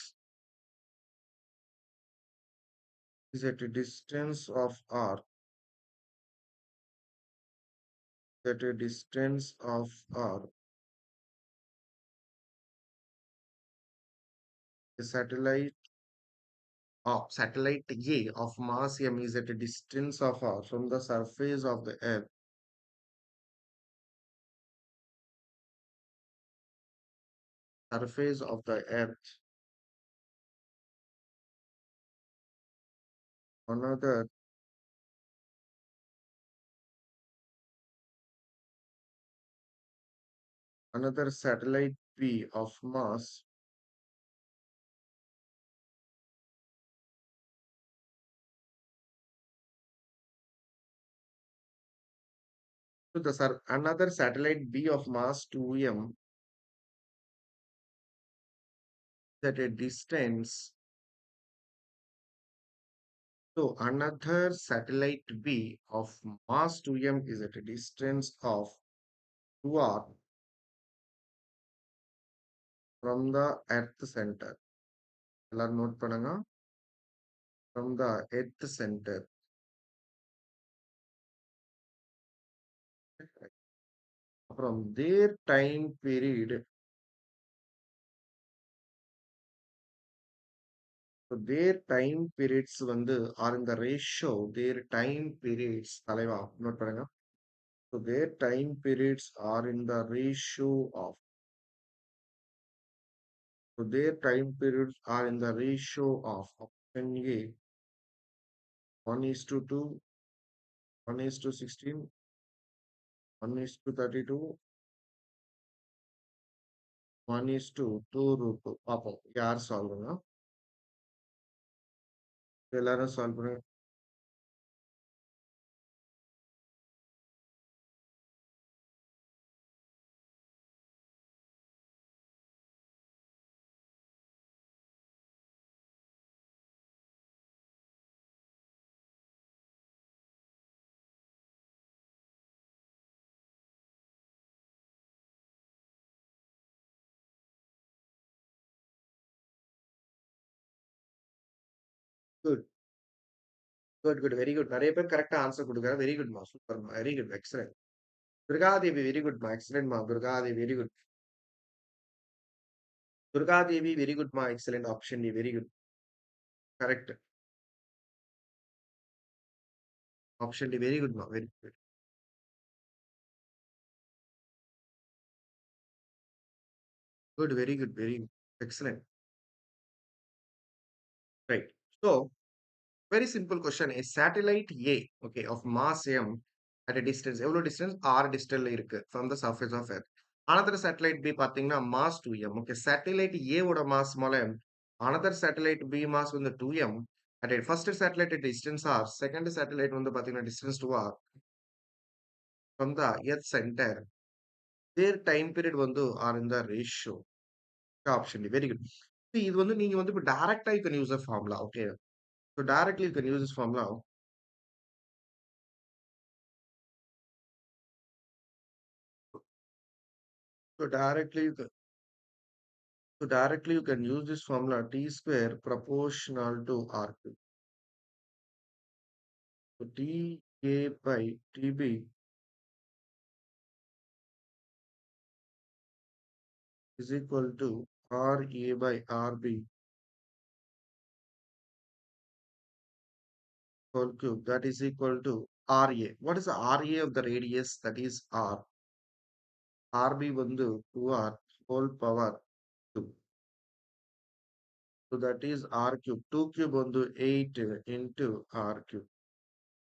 of R, at a distance of R. A satellite A of mass M is at a distance of R from the surface of the Earth. Surface of the Earth. Another another satellite B of mass to the another satellite B of mass 2m at a distance. So another satellite B of mass 2m is at a distance of 2r from the Earth center. எல்லாரும் note பண்ணுங்க. From the Earth center. From their time period. So their time periods வந்து are in the ratio. Their time periods தலைவா note பண்ணுங்க. So their time periods are in the ratio of. So their time periods are in the ratio of option A 1 is to 2, 1 is to 16, 1 is to 32, 1 is to 2 root 2. பார்ப்போம் யார் solve பண்ணுங்க எல்லாரும் solve பண்ணுங்க good good good very good நிறைய பேர் கரெக்டா answer கொடுக்குறாங்க very good மா சூப்பர் மா very good excellent Durgadevi very good மா எக்ஸலன்ட் மா Durgadevi very good Durgadevi very good மா excellent option D very good correct option D very good மா very good very good very excellent right so Very simple question. A satellite A, okay, of mass M at a distance, எவ்வளவு distance? R distance இருக்கு from the surface of Earth. Another satellite B பார்த்தீங்கன்னா mass 2M. Okay, satellite A ஓட mass மேல another satellite B mass வந்து 2M. At a first satellite at distance R, second satellite வந்து பார்த்தீங்கன்னா distance 2R from the Earth center. Their time period வந்து are in the ratio. Option D. Very good. See, இது வந்து நீங்க வந்து இப்ப directா you can use the formula. Okay. So directly you can use this formula. So directly you can use this formula T square proportional to R cube. So T A by TB is equal to R A by RB whole cube. That is equal to RA. What is the RA of the radius? That is R. RB வந்து 2R whole power 2. So that is R cube. 2 cube வந்து 8 into R cube.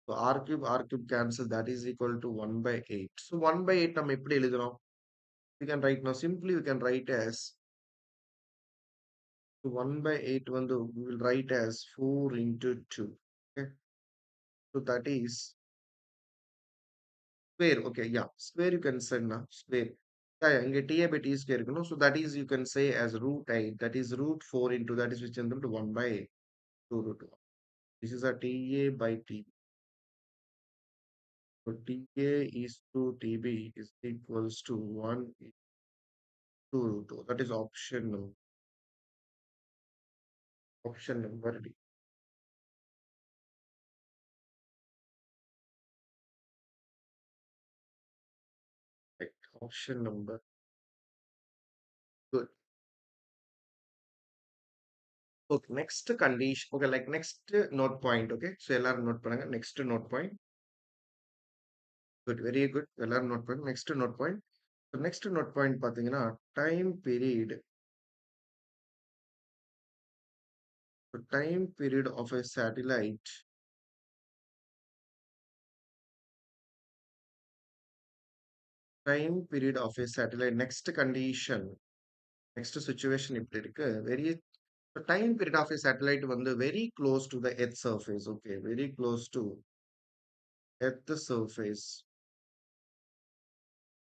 So R cube cancel. That is equal to 1 by 8. So 1 by 8 நம்ம எப்படி எழுதுறோம்? We can write now. Simply we can write as 1 by 8 வந்து we will write as 4 into 2. Okay. So that is square. Okay. Yeah. Square you can send now. Square. Yeah, yeah. இங்க TA by T square இருக்கணும். So that is you can say as root 8. That is root 4 into that is which is to 1 by 2 root 1. This is a TA by T. So TA is to TB is equals to 1 into 2 root 2. That is option number D. Right. Option number. Good. Okay, next condition. Okay, like next note point. Okay, so எல்லாரும் note பண்ணுங்க. Next note point. Good, very good. எல்லாரும் note பண்ணுங்க. Next note point. So next note point பார்த்தீங்கன்னா time period. So time period of a satellite. Time period of a satellite. Next condition. Next situation இப்படி இருக்கு. Very the time period of a satellite வந்து very close to the Earth surface. Okay, very close to Earth surface.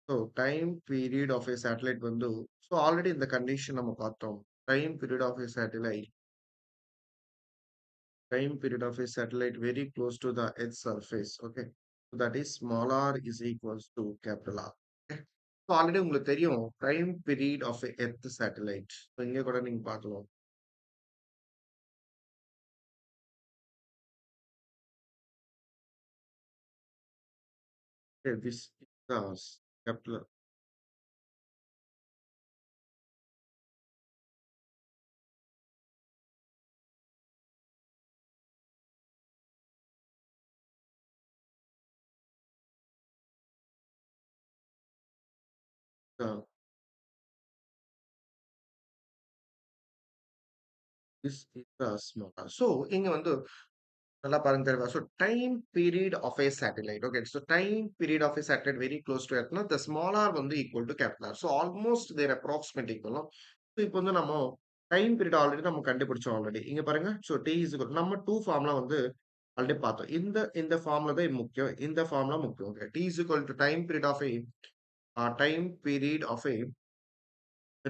So time period of a satellite வந்து so already இந்த condition நம்ம பார்த்தோம். Time period of a satellite. Time period of a satellite very close to the Earth surface. Okay. So that is small r is equals to capital R. Okay. So already உங்களுக்கு தெரியும் time period of a Earth satellite. So இங்க கூட நீங்க பார்க்கலாம். Okay, this is the capital this is the small r. So இங்க வந்து நல்லா பாருங்க தெரியுமா? So time period of a satellite. Okay. So time period of a satellite very close to Earth. The small r வந்து equal to capital R. So almost their approximate equal. So இப்போ வந்து நம்ம time period already நம்ம கண்டுபிடிச்சோம் already. இங்க பாருங்க. So T is equal நம்ம 2 formula வந்து ஆல்ரெடி பார்த்தோம். இந்த ஃபார்முலா தான் முக்கியம். இந்த ஃபார்முலா முக்கியம். Okay. T is equal to time period of a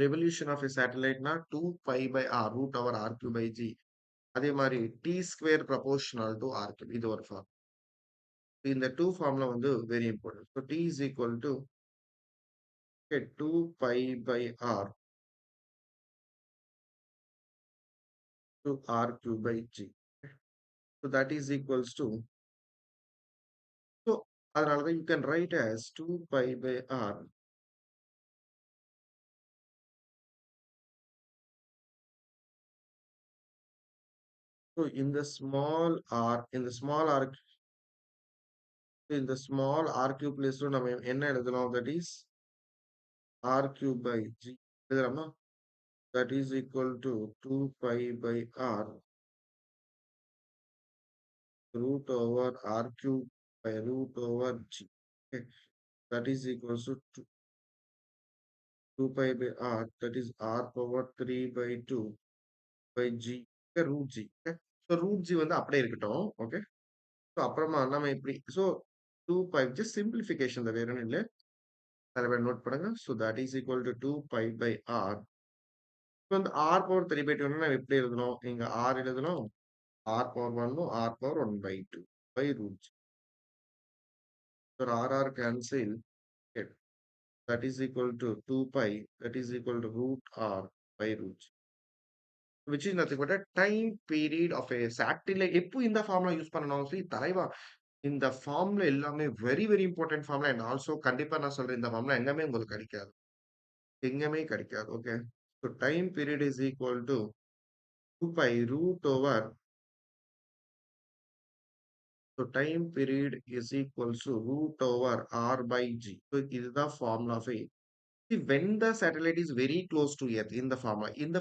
revolution of a satellite na 2 pi by r root over r cube by g. அதே மாதிரி T square proportional to r cube இது ஒரு form இந்த two ஃபார்ம்ல வந்து very important so T is equal to two pi by r to r cube by g so that is equals to so அதனால தான் you can write as two pi by r so இந்த small r cube பிளேஸ்ல நம்ம என்ன எழுதலாம் that is r cube by g எழுதலாமா that is equal to 2 pi by r root over r cube by root over g. Okay, that is equals to 2 pi by r, that is r power 3 by 2 by g, okay, root g. Okay, so root g வந்து அப்படியே இருக்கட்டும். Okay, so அப்புறமா நம்ம இப்படி so 2 pi just simplification தான், வேற ஒன்றும் இல்லை. அதில் நோட் பண்ணுங்க. So that is equal to 2 pi by r. இப்போ வந்து r பவர் 3 by 2 நம்ம எப்படி எழுதணும்? இங்க r எழுதணும், r power 1 r power 1 by 2 by root g. So r cancel. Okay, that is equal to 2 pi, that is equal to root r by root g, which is nothing but a time period of a satellite. எப்போ இந்த formula use பண்ணணும்? See தலைவா, இந்த formula எல்லாமே very very important formula. And also கண்டிப்பா நான் சொல்றேன், இந்த ஃபார்முலா எங்கேயுமே உங்களுக்கு கிடைக்காது, எங்கேயுமே கிடைக்காது. Okay, so time period is equal to 2 pi root over. So time period is equals to root over r by g. So இதுதான் formula of see, when the satellite is very close to earth, இந்த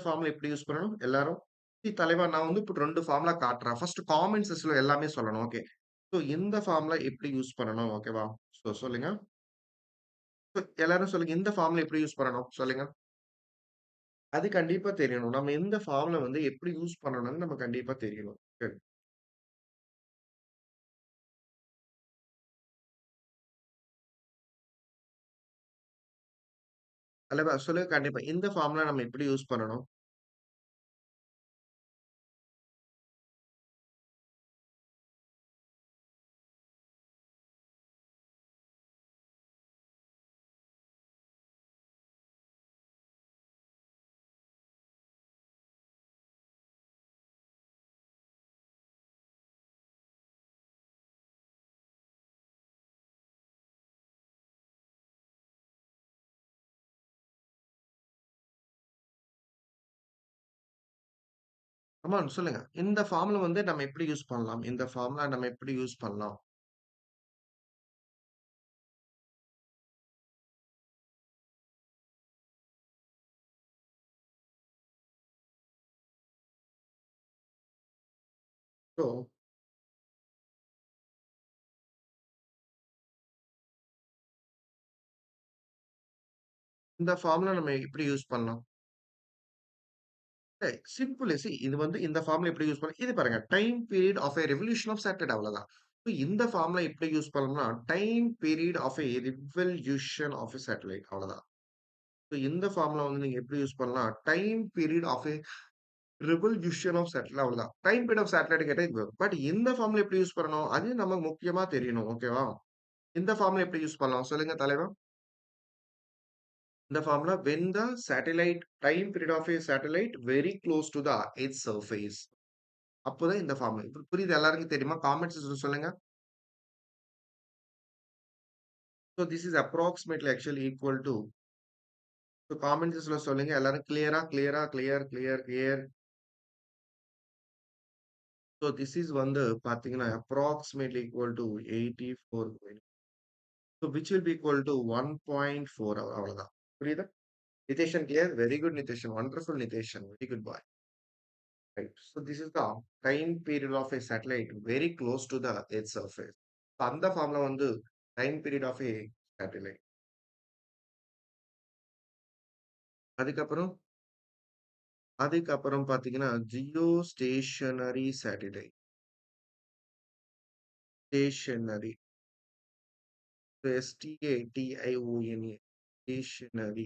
formula எப்படி use பண்ணணும் எல்லாரும்? see தலைவா, நான் வந்து இப்போ 2 formula காட்டுறேன். ஃபர்ஸ்ட் காமன் சென்ஸ்ல எல்லாமே சொல்லணும். ஓகே, ஸோ இந்த ஃபார்முலா எப்படி யூஸ் பண்ணணும்? ஓகேவா? ஸோ சொல்லுங்க. So, எல்லாரும் சொல்லுங்க, இந்த ஃபார்முலா எப்படி யூஸ் பண்ணணும் சொல்லுங்க. அது கண்டிப்பா தெரியணும். நம்ம இந்த ஃபார்முலா வந்து எப்படி யூஸ் பண்ணணும்னு நம்ம கண்டிப்பா தெரியணும். சரி. தலைவா சொல்லுங்க, கண்டிப்பா இந்த ஃபார்முலா நம்ம எப்படி யூஸ் பண்ணணும்? ஆமா சொல்லுங்க. இந்த ஃபார்முலா வந்து நம்ம எப்படி யூஸ் பண்ணலாம்? இந்த ஃபார்முலா நம்ம எப்படி யூஸ் பண்ணலாம்? ஸோ இந்த ஃபார்முலா நம்ம எப்படி யூஸ் பண்ணலாம்? சிம்பிள். இது வந்து இந்த ஃபார்முலா எப்படி யூஸ் பண்ணலாம்? இது பாருங்க. Time period of a revolution of satellite அவ்வளவுதான். So, இந்த ஃபார்முலா எப்படி யூஸ் பண்ணலாம்னா, time period of a revolution of a satellite அவ்வளவுதான். So, இந்த ஃபார்முலா வந்து நீங்க எப்படி யூஸ் பண்ணலாம்? Time period of a revolution of satellite அவ்வளவுதான். டைம் பீரியட் ஆஃப் சேட்டலைட் கேட்டா இது வரும். பட் இந்த ஃபார்முலா எப்படி யூஸ் பண்ணணும்? அது நமக்கு முக்கியமா தெரியணும். ஓகேவா? இந்த ஃபார்முலா எப்படி யூஸ் பண்ணலாம்? சொல்லுங்க தலைவா. இந்த formula when the satellite time period of a satellite very close to the earth surface. அப்போதான் இந்த ஃபார்முலா. இப்ப புரியுது எல்லாருக்கும் தெரியுமா? காமெண்ட் செக்ஷன்ல சொல்லுங்க. So this is approximately actually equal to. So comment செக்ஷன்ல சொல்லுங்க எல்லாரும் கிளியரா கிளியரா clear clear clear. So this is வந்து பாத்தீங்கன்னா approximately equal to 84. So which will be equal to 1.4 அவ்வளவுதான். புரியுதா? Nitheshan clear. Very good Nitheshan. Wonderful Nitheshan. Very good boy. Right. So this is the time period of a satellite very close to the Earth surface. So அந்த formula வந்து time period of a satellite. அதுக்கப்புறம் அதுக்கப்புறம் பாத்தீங்கன்னா geo satellite stationary. STATIONA stationary.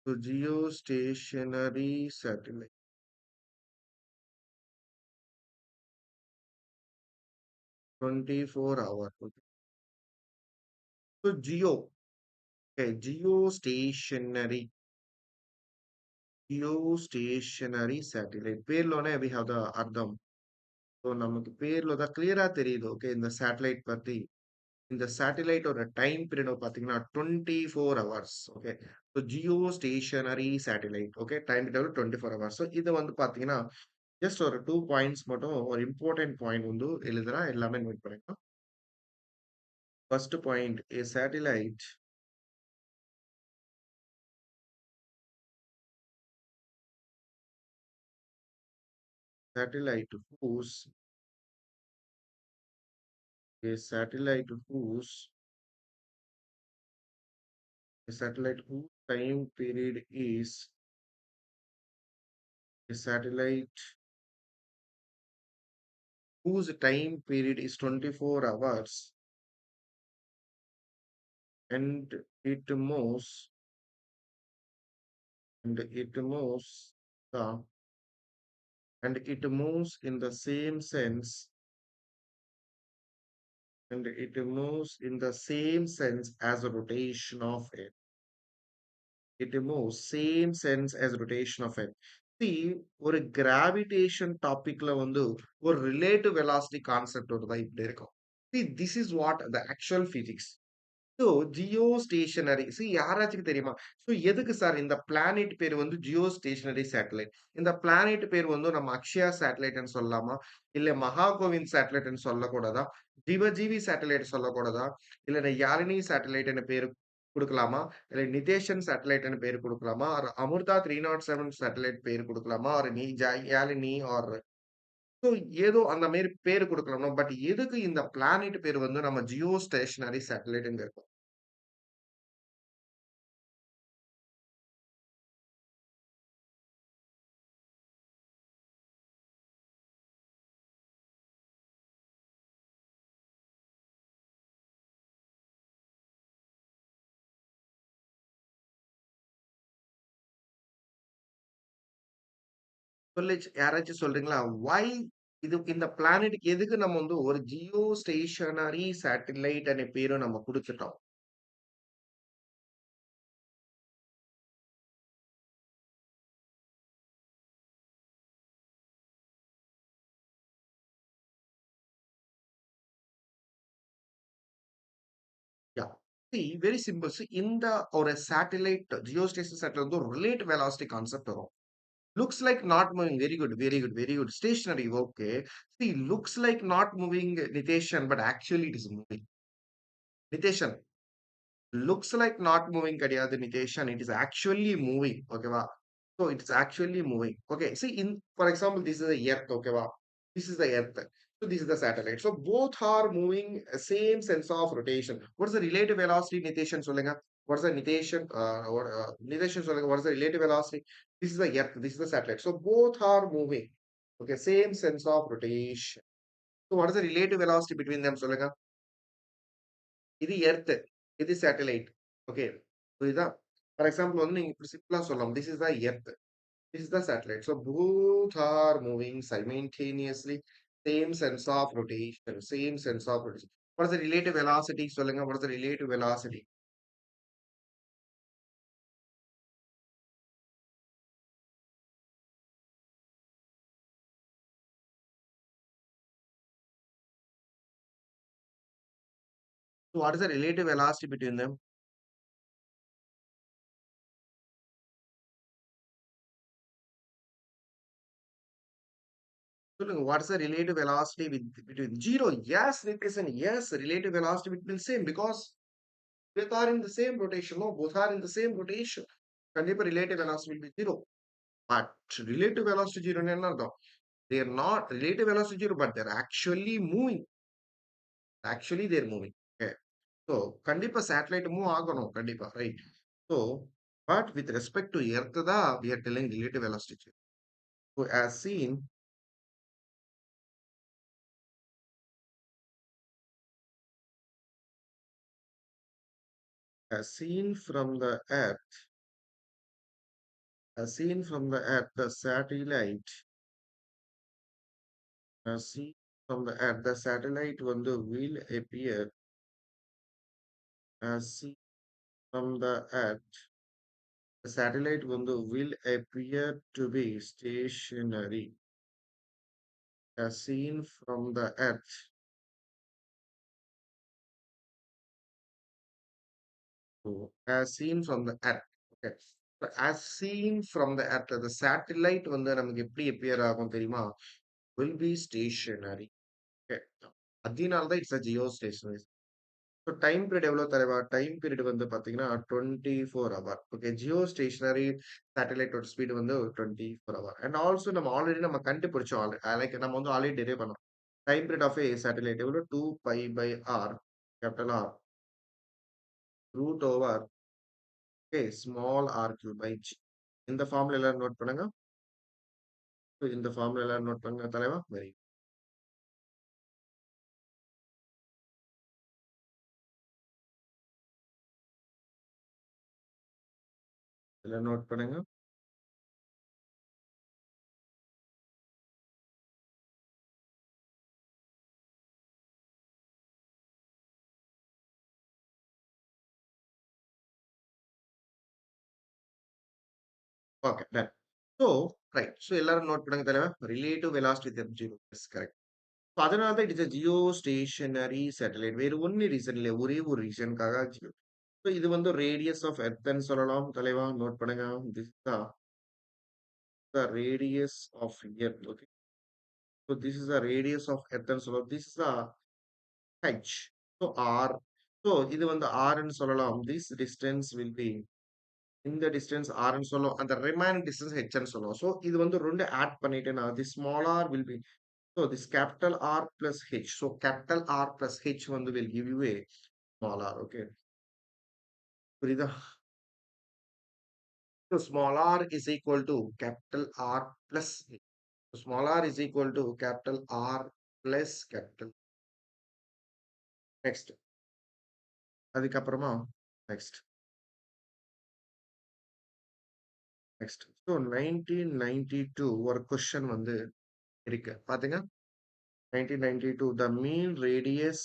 So geostationary satellite 24 hour. Okay. So okay, geostationary satellite పేర్లోనే we have the అర్థం. So நமக்கு பேர்ல தான் கிளியரா தெரியுது. ஓகே, இந்த சேட்டலைட் பத்தி. இந்த சேட்டலைட்டோட டைம் பீரியட் பாத்தீங்கன்னா 24 hours. Okay, so geostationary satellite. Okay, time period 24 hours. So இது வந்து பாத்தீங்கன்னா ஜஸ்ட் ஒரு 2 பாயிண்ட்ஸ் மட்டும், ஒரு இம்பார்ட்டன்ட் பாயிண்ட் வந்து எழுதுறேன், எல்லாமே நோட் பண்ணிக்கலாம். First point, a satellite whose a satellite whose time period is a satellite whose time period is 24 hours and it moves and the it moves in the same sense and it moves in the same sense as a rotation of it. It moves same sense as rotation of it. See, ஒரு gravitation டாபிக்ல வந்து ஒரு relative velocity concept வருதா இப்படி இருக்கும். See, this is what the actual physics. So geostationary யாராச்சும் தெரியுமா? So எதுக்கு சார் இந்த பிளானெட் பேர் வந்து ஜியோ ஸ்டேஷனரி சேட்டலைட்? இந்த பிளானெட் பேர் வந்து நம்ம அக்ஷயா சேட்டலைட்ன்னு சொல்லலாமா? இல்ல மகாகோவிந்த் சேட்டலைட்ன்னு சொல்லக்கூடாதா? ஜீவஜீவி சேட்டலைட் சொல்லக்கூடாதா? இல்ல யாழினி சேட்டலைட்ன்னு பேரு குடுக்கலாமா? இல்ல நிதேஷன் சேட்டலைட்ன்னு பேரு குடுக்கலாமா? ஆர் அமிர்தா 307 சேட்டலைட் பேரு குடுக்கலாமா? ஆர் யாழினி ஆர் ஸோ ஏதோ அந்த மாரி பேரு குடுக்கலாமா? பட் எதுக்கு இந்த பிளானெட் பேர் வந்து நம்ம ஜியோ ஸ்டேஷனரி சேட்டலைட்ன்னு இருக்கும்? யாராச்சும் சொல்றீங்களா? வை இந்த பிளானெட்க்கு எதுக்கு நம்ம வந்து ஒரு ஜியோ ஸ்டேஷனரி சேட்டலைட் அనే பேரு நம்ம குடுத்துட்டோம்? யாஹ்! Very simple. இந்த ஒரு சேட்டலைட் ஜியோ ஸ்டேஷன் சேட்டலைட் வந்து ஒரு ரிலேட்டிவ் வெலாசிட்டி கான்செப்ட் வரும். Looks like not moving. Very good, very good, very good. Stationary okay. Looks like not moving Nitheshan, but actually it is moving. Nitheshan, looks like not moving கிடையாது Nitheshan. It is actually moving. ஓகேவா? So it's actually moving. Okay. See, for example, this is the Earth. Okay, wow. This is the Earth. So this is the satellite. So both are moving same sense of rotation. What is the relative velocity? Niteshan solenga. What is the Niteshan? Niteshan solenga. What is the relative velocity? This is the Earth. This is the satellite. So both are moving. Okay, same sense of rotation. So what is the relative velocity between them? Solenga. இது earth, இது satellite. Okay, புரியுதா? For example வந்து நீங்க இப்படி சிம்பிளா சொல்லலாம். This is the earth, this is the satellite. So both are moving simultaneously. Same sense of rotation. Same sense of rotation. What is the relative velocity? சொல்லுங்க. What is the relative velocity? So what is the relative velocity between them? சொல்லுங்க. What is the relative velocity between zero? Yes, Nityan. Yes, relative velocity between same because both are in the same rotation. No, both are in the same rotation. கண்டிப்பா relative velocity will be zero. But relative velocity zero என்ன அர்த்தம்? They are not relative velocity zero, but they're actually moving. Actually, they're moving. Okay. So, கண்டிப்பா satellite move ஆகணும். கண்டிப்பா. Right. So, but with respect to Earth தான் we are telling relative velocity zero. So, as seen from the Earth, the satellite, as seen from the Earth, the satellite வந்து will appear as seen from the Earth. The satellite வந்து will appear to be stationary as seen from the Earth. So, as seen from the Earth. Okay. So, as seen from the Earth, the satellite வந்து நமக்கு எப்படி appear ஆகும் தெரியுமா? Will be stationary. Okay. அதனால தான் it's a geostationary. So, time period எவ்வளவு தருவா? Time period வந்து பாத்தீங்கன்னா 24 ஹவர். ஓகே, ஜியோ ஸ்டேஷனரி சேட்டலைட்டோட ஸ்பீடு வந்து 24 ஹவர். அண்ட் ஆல்சோ நம்ம ஆல்ரெடி கண்டுபிடிச்சோம். லைக் நம்ம வந்து ஆல்ரெடி டெரைவ் பண்ணோம். Time period of a satellite எவ்வளோ 2 pi by r capital R root over a small r cube by g. இந்த ஃபார்முலா எல்லாரும் நோட் பண்ணுங்க. So, இந்த ஃபார்முலா எல்லாரும் நோட் பண்ணுங்க தலைவா. வெரி இதெல்லாம் நோட் பண்ணுங்க. Okay done. So right. So எல்லாரும் நோட் பண்ணுங்க தலைவா. ரிலேட்டிவ் வெலாசிட்டி தெரிஞ்சுக்கணும். Yes correct. ஸோ அதனால தான் it is geostationary satellite. வேறு ஒன்றும் ரீசன் இல்லை. ஒரே ஒரு ரீசனுக்காக ஜியோ. ஸோ இது வந்து ரேடியஸ் ஆஃப் எர்த்ன்னு சொல்லலாம் தலைவா. நோட் பண்ணுங்க. திஸ் தான் the radius of earth. Okay. So this is the radius of earth and solar. This is the h. So r. So இது வந்து r ன்னு சொல்லலாம். This distance will be இந்த distance r ன்னு சொல்லலாம். அந்த remaining distance h ன்னு சொல்லலாம். So இது வந்து ரெண்டு ஆட் பண்ணிட்டேன்னா this small r will be so this capital R plus h. So capital R plus h வந்து will give you a small r. Okay. புரியுதா? So small r is equal to capital R plus h. So small r is equal to capital R plus capital. Next. அதுக்கப்புறமா next. Next. So 1992 ஒரு question வந்து இருக்கு. பாத்தீங்க 1992 the mean radius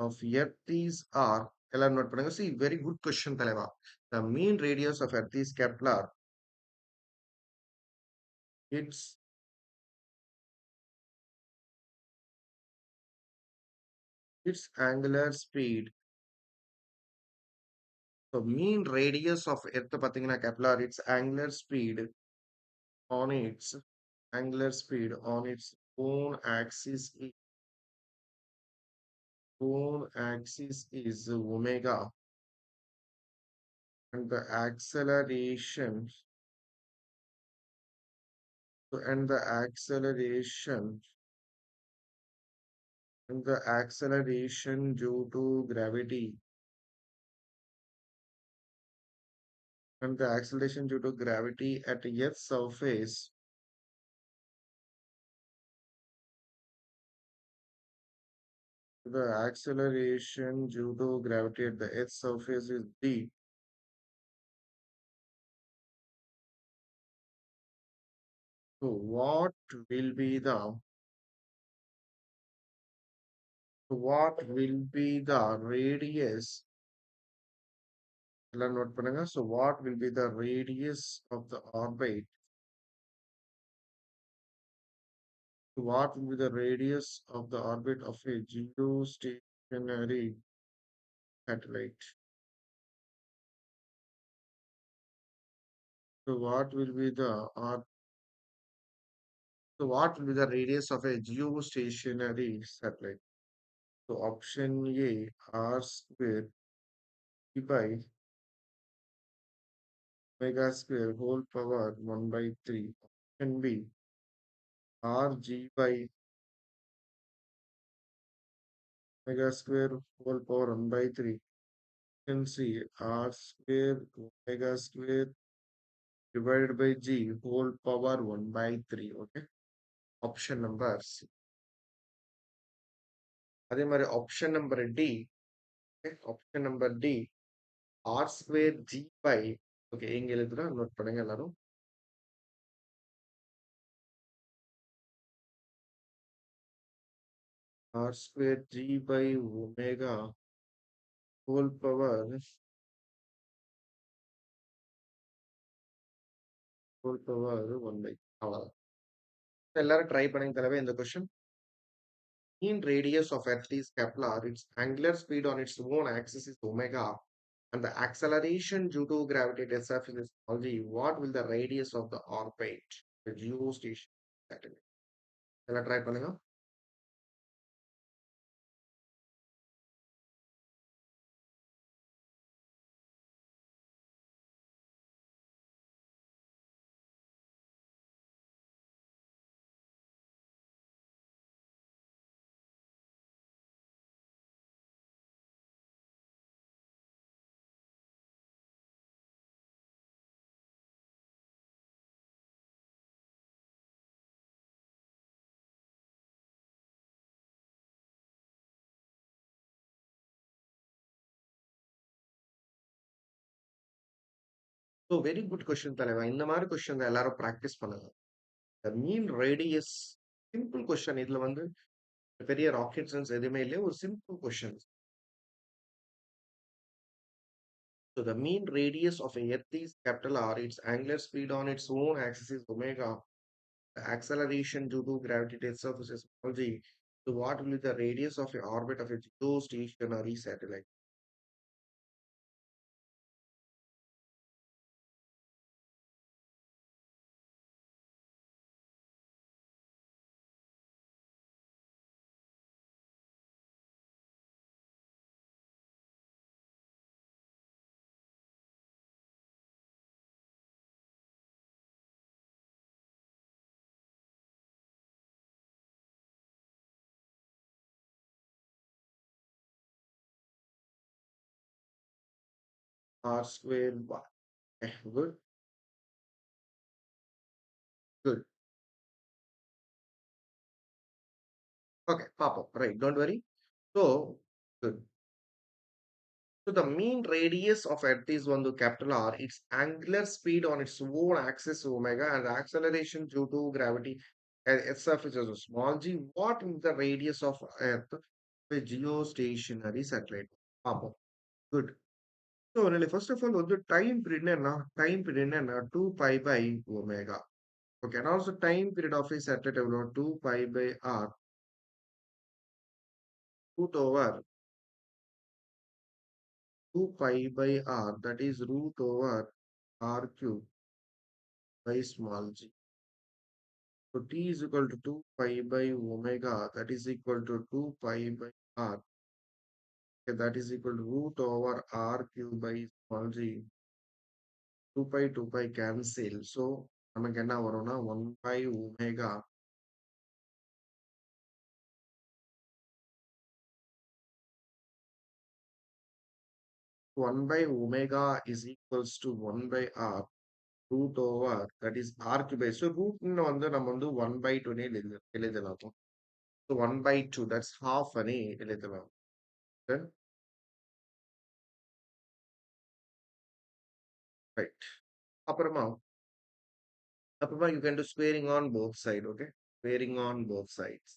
of earth is r எல்லாரும் note பண்ணுங்க. See very good question தலைவா. The mean radius of earth is Kepler. It's its angular speed. So mean radius of earth பாத்தீங்கன்னா Kepler its angular speed on its own axis is omega, and the acceleration and the acceleration due to gravity at Earth's surface the acceleration due to gravity at the Earth's surface is d. So what will be the radius? எல்லாம் note பண்ணுங்க. So what will be the radius of the orbit? So what will be the radius of the orbit of a geostationary satellite? So what will be the radius of a geostationary satellite? So option A r square p by omega square whole power 1 by 3. Option B r g by omega square whole power 1 by 3. Option C r square omega square divided by g whole power 1 by 3. Okay. Option number C. அதே மாதிரி option number D. Okay. Option number D r square g by okay இங்க எழுதுறேன் note பண்ணுங்க எல்லாரும் r square g by omega whole power 1 by அவ்வளவுதான். எல்லாரும் try பண்ணுங்க தலைவே இந்த question. Mean radius of Earth is Kepler. Its angular speed on its own axis is omega, and the acceleration due to gravity at surface is small g. What will the radius of the orbit? The geostation satellite. எல்லாம் try பண்ணுங்க. So very good question தலைவா. இந்த மாதிரி question எல்லாரும் practice பண்ணுங்க. The mean radius simple question இதுல வந்து பெரிய ராக்கெட் சயின்ஸ் எதுவுமே இல்லையா ஒரு simple question. So the mean radius of a earth is capital R. Its angular speed on its own axis is omega. The acceleration due to gravity takes surface is small g. So what will be the radius of a orbit of a geostationary satellite? R square y. Good, good. Okay, pop up. Right, don't worry. So, good. So the mean radius of Earth is one to capital R. Its angular speed on its own axis omega and the acceleration due to gravity at its surface is a small g. What is the radius of Earth with geostationary satellite? Papa. Good. So really, first of all, the time period na 2 pi by omega. Okay, and also time period of a satellite is 2 pi by r root over 2 pi by r, that is root over r cube by small g. So t is equal to 2 pi by omega, that is equal to 2 pi by r. Okay, that is equal to root over r cube by small g. 2 pi cancel. So நமக்கு என்ன வரும்னா 1 by omega 1 by omega is equals to 1 by r root over that is r cube by. So root வந்து நம்ம வந்து 1 by 2 னே எழுதலாம். So 1 by 2 that's half அனே எழுதலாம். Okay? Right. அப்புறமா அப்புறமா you can do squaring on both sides. Okay, squaring on both sides.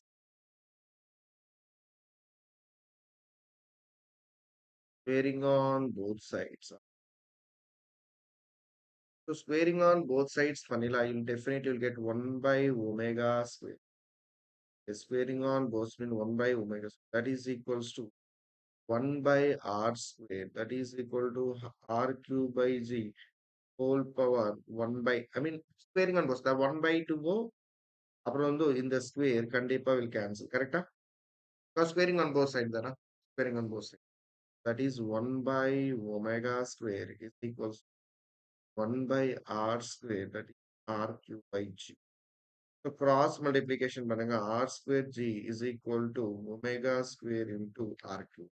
Squaring on both sides. So squaring on both sides, vanilla, you'll definitely will get 1 by omega square. Squaring on both mean 1 by omega. That is equals to 1 by r square. That is equal to r cube by g whole power 1 by. I mean squaring on both. The 1 by 2 go. அப்புறம் வந்து இந்த square கண்டிப்பா will cancel. கரெக்டா? Because squaring on both sides தானே? Squaring on both sides. That is 1 by omega square is equals 1 by r square. That is r cube by g. So cross multiplication பண்ணுங்க r square g is equal to omega square into r cube.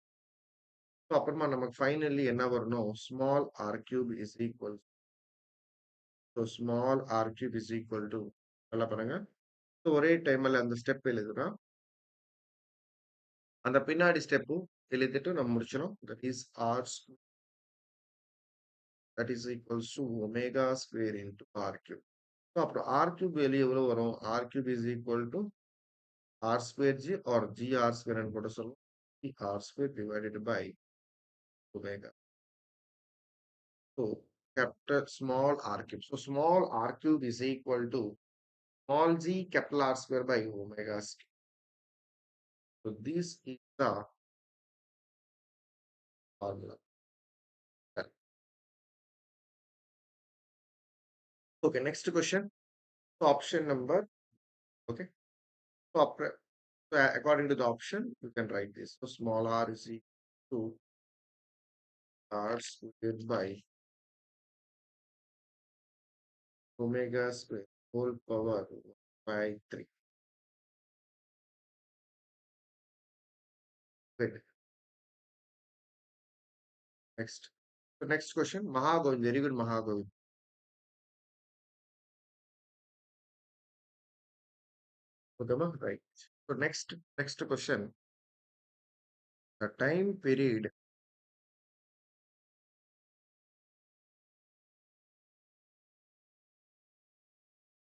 So அப்புறமா நமக்கு finally என்ன வரணும் small r cube is equal. So small r cube is equal to நல்லா பாருங்க. So ஒரே டைம்ல அந்த ஸ்டெப் எழுதுனா அந்த பின்னாடி ஸ்டெப்பும் எழுதிட்டு நம்ம முடிச்சிடும். That is r that is equals to omega square into r cube. So அப்புறம் r cube வெளியே எவ்வளவு வரும் r cube is equal to r square g or g r square ன்னு கூட சொல்லுவோம். r square divided by omega. So capital small r cube. So small r cube is equal to small g capital R square by omega square. So this is the formula. Okay, next question. So option number. Okay. So, according to the option, you can write this. So small r is equal to r squared by omega square whole power by 3. Wait, next. So next question, Mahagovind, very good Mahagovind. Okay, right. So next question. The time period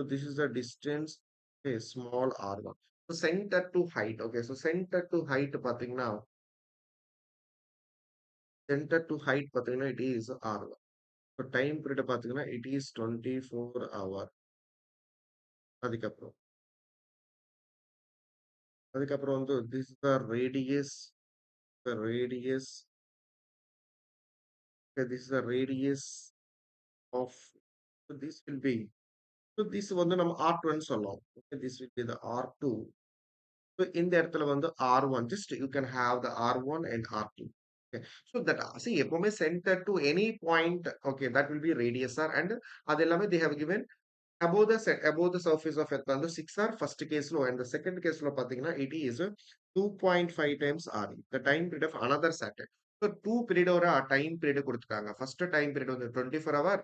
So this is the distance, okay, small r1. So center to height, okay. So center to height பார்த்தீங்கன்னா center to height பார்த்தீங்கன்னா it is r1. So time period பார்த்தீங்கன்னா it is 24 hour. அதுக்கப்புறம் அதுக்கப்புறம் வந்து this is the radius, okay, this is the radius of, so this will be, so this வந்து நம்ம R2 ன்னு சொல்லலாம். Okay, this will be the R2. So இந்த இடத்துல வந்து R1, just you can have the R1 and R2. Okay. So that, see, எப்பவுமே center to any point, okay, that will be radius r, and அது எல்லாமே they have given above the set, above the surface of earth வந்து 6 r first case lo, and the second case lo பாத்தீங்கன்னா it is 2.5 times r, the time period of another satellite. So 2 period ஒரு time period கொடுத்துட்டாங்க. First time period வந்து 24 hour.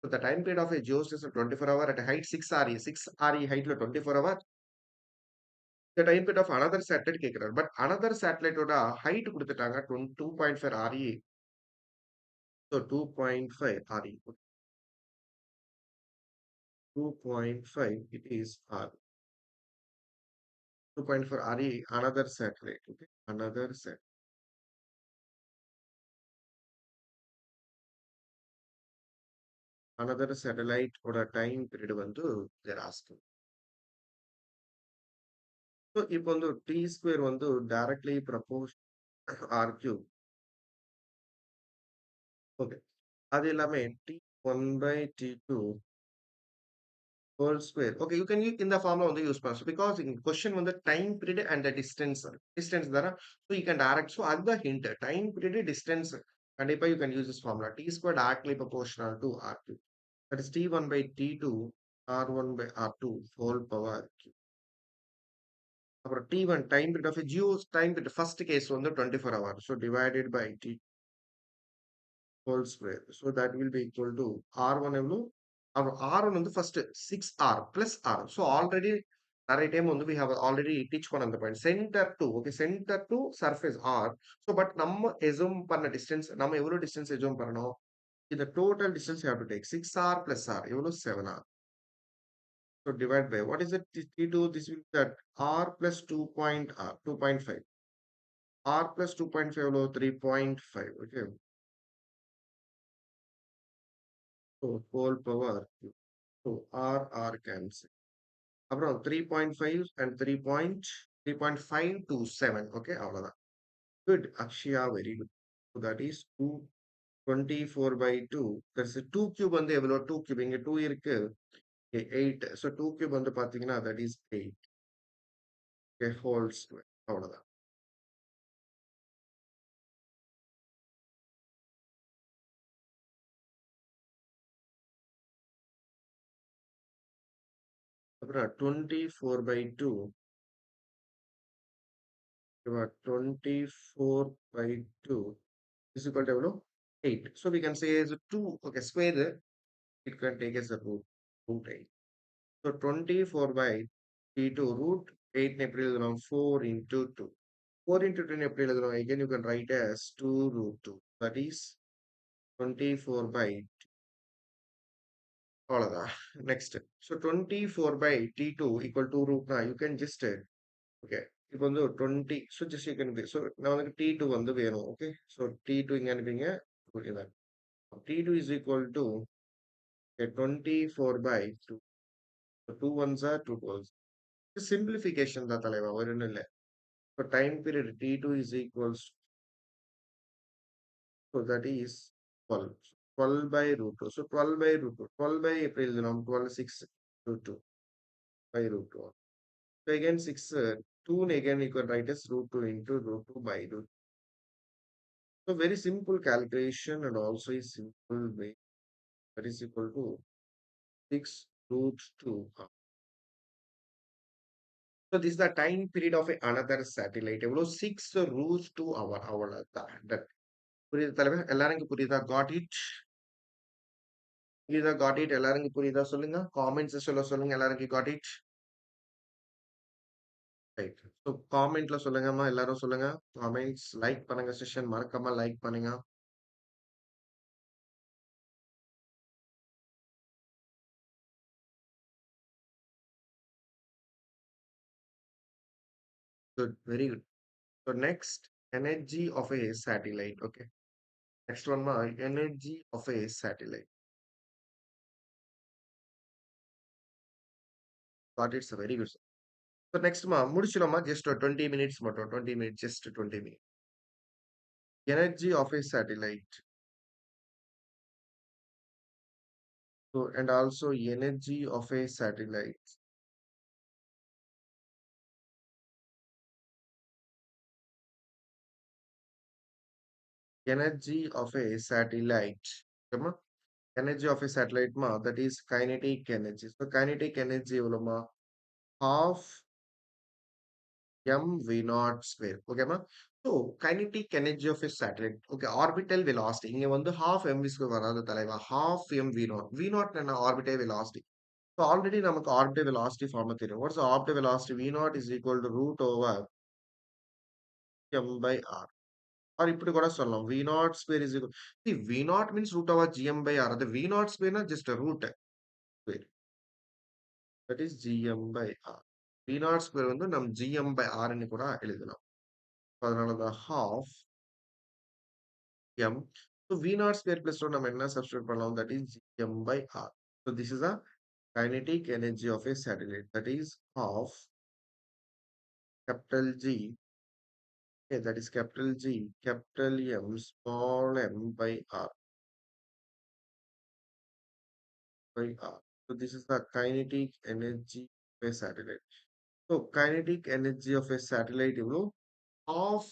So the time period of a geostation 24 hour at a height 6 re, 6 re height lo 24 hour. The time period of another satellite கேக்குறாரு. But another satellite ஓட height கொடுத்துட்டாங்க 2.5 re. So 2.5 re. 2.5 it is r. 2.4 re another satellite. Okay. Another satellite ஓட time period வந்து they're asking. So இப்போ வந்து t square வந்து directly proportional r cube. Okay. அது எல்லாமே t1 by t2 whole square. Okay, you can use in the formula on the use pass because in question on the time period and the distance there. So you can direct. So at the hint, time period distance, and if you can use this formula, t squared directly proportional to r2. That is t1 by t2 r1 by r2 whole power q. Our t1 time period of a geo time period first case on the 24 hours. So divided by t whole square. So that will be equal to R1 எவ்வளோ? R1 வந்து first 6R plus R. So already நிறைய time வந்து we have already teach பண்ண அந்த point. Center to, okay, center to surface R. So but நம்ம assume பண்ண distance, நம்ம எவ்வளோ distance assume பண்ணணும்? The total distance you have to take 6R plus R. எவ்வளோ 7R. So divide by, what is it? T2, this will be that R plus 2.5. R plus 2.5 எவ்வளோ 3.5. Okay. So whole power. So R cancel. அப்புறம் 3.5 and 3.527. Okay, அவ்வளவுதான். Good, Akshya, very good. So that is 224 by 2. That's a 2 cube வந்து எவ்வளோ 2 cube இங்க 2 இருக்கு. Okay, 8. So 2 cube வந்து பாத்தீங்கன்னா that is 8. Okay, whole square. அவ்வளவுதான். அப்புறம் 24 by 2. 24 by 2 is equal to எவ்வளோ 8. So we can say as 2, okay, square it can take as a root 8. So 24 by T2 root 8 ன்னு எப்படி எழுதலாம் 4 into 2. 4 into 2 ன்னு எப்படி எழுதலாம்? Again you can write as 2 root 2. That is 24 by அவ்வளவுதான். Next. So 24 by T2 equal to root now you can just okay. இப்போ வந்து 20. So just you can be. So நான் வந்து T2 வந்து வேணும். Okay. So T2 இங்க அனுப்பிங்க. T2 is equal to okay, 24 by 2. So 2 ones are 2 twelves. Simplification தான் தலைவா ஒரு ஒன்றும் இல்லை. So time period T2 is equals, so that is 12. 12 by root 2. So 12 by root 2. 12 by April, 12, 6 root 2 by root 2. So again 6, 2 again you can write as root 2 into root 2 by root. So very simple calculation and also a simple way. That is equal to 6 root 2. So this is the time period of another satellite. எவ்வளோ 6 root 2 hour. அவ்வளவுதான். புரியுது தலைவர்? எல்லாரும் புரியுதா? Got it? புரியுதா? Got it? எல்லாரும் புரியுதா? சொல்லுங்க. Comments சொல்லுங்க. எல்லாரும் got it? Right. So commentல சொல்லுங்கம்மா. எல்லாரும் சொல்லுங்க. Comments like பண்ணுங்க session. மறக்காம like பண்ணுங்க. Good, very good. So next, energy of a satellite. Okay. Next one, ma, energy of a satellite. But it's a very good. So next, ma, முடிச்சிடலாமா just 20 minutes மட்டும் 20 minutes, just 20 minutes. Energy of a satellite. So, and also energy of a satellite. Energy of a satellite. Okay, energy of a satellite, ma, that is kinetic energy. So, kinetic energy, எவ்வளவுமா? Half m v naught square. Okay, ma? So, kinetic energy of a satellite. Okay, orbital velocity. இங்க வந்து half mv square வராது தலைவா. Half m v naught. V naught என்ன orbital velocity. So, already நமக்கு orbital velocity form தெரியும். What's the orbital velocity? V naught is equal to root over m by r. Or இப்படி கூட சொல்லலாம். V naught square is equal. See, V naught means root over gm by r. The V naught square na just a root square. That is gm by r. V naught square வந்து நம் gm by r ன்னு கூட எழுதலாம். அதனால தான் half m. So V naught square plus 1 நம்ம என்ன substitute பண்ணலாம்? That is gm by r. So this is a kinetic energy of a satellite. That is half capital G. Okay, that is capital G, capital M, small m by r. By r. So this is the kinetic energy of a satellite. So kinetic energy of a satellite eவ்வளோ? Half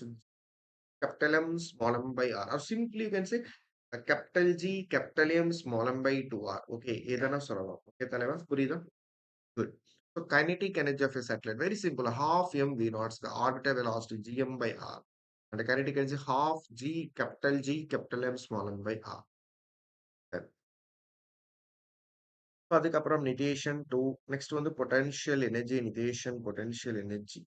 capital M small m by r. Or simply you can say capital G capital M small m by 2r. Okay, எதனா சொல்லலாம். Okay, தலைவா புரியுதா? Good. So kinetic energy of a satellite, very simple. Half m v naught, the orbital velocity gm by r. And the kinetic energy half G capital M small m by r. So அதுக்கப்புறம் Nitheshan 2. Next வந்து potential energy Nitheshan potential energy.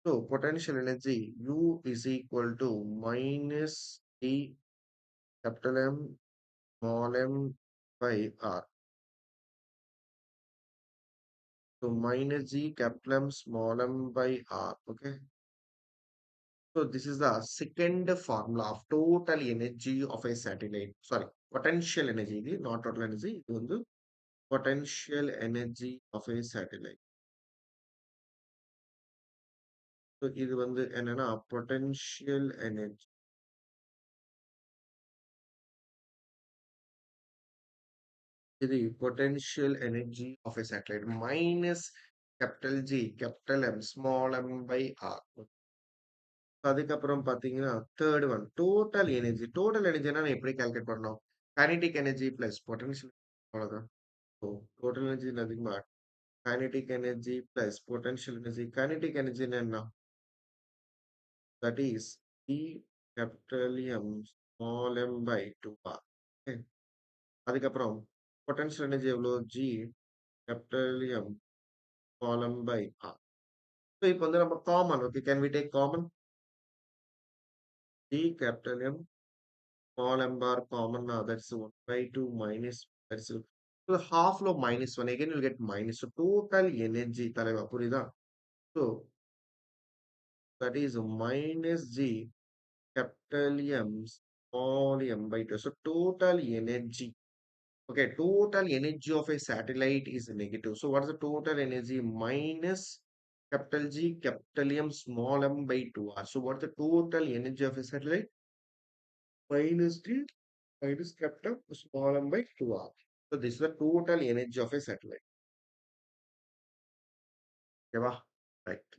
So potential energy U is equal to minus E capital M small m by R. So minus G capital M small m by R. Okay. So this is the second formula of total energy of a satellite. Sorry, potential energy, not total energy. இது வந்து potential energy of a satellite. So இது வந்து என்னன்னா potential energy. The potential energy of a satellite minus capital G capital M small m by r. அதுக்கப்புறம் பாத்தீங்கன்னா third one total energy. Total energy நான் எப்படி calculate பண்ணோம்? Kinetic energy plus potential அவ்வளவுதான். So total energy nothing but kinetic energy plus potential energy. Kinetic energy என்ன? That is E capital M small m by 2r. Okay. அதுக்கப்புறம் potential energy எவ்வளோ? G capital M small m by r. So இப்போ வந்து நம்ம common. Okay, can we take common? G capital M small m bar common now. That's 1 by 2 minus. That's so half low minus 1. Again, you'll get minus. So total energy. தலைவா புரியுதா? So that is minus G capital M small m by 2. So total energy. Okay, total energy of a satellite is negative. So what is the total energy? Minus capital G capital M small m by 2r. So what is the total energy of a satellite? Minus G minus capital small m by 2r. So this is the total energy of a satellite. ஓகேவா? Right.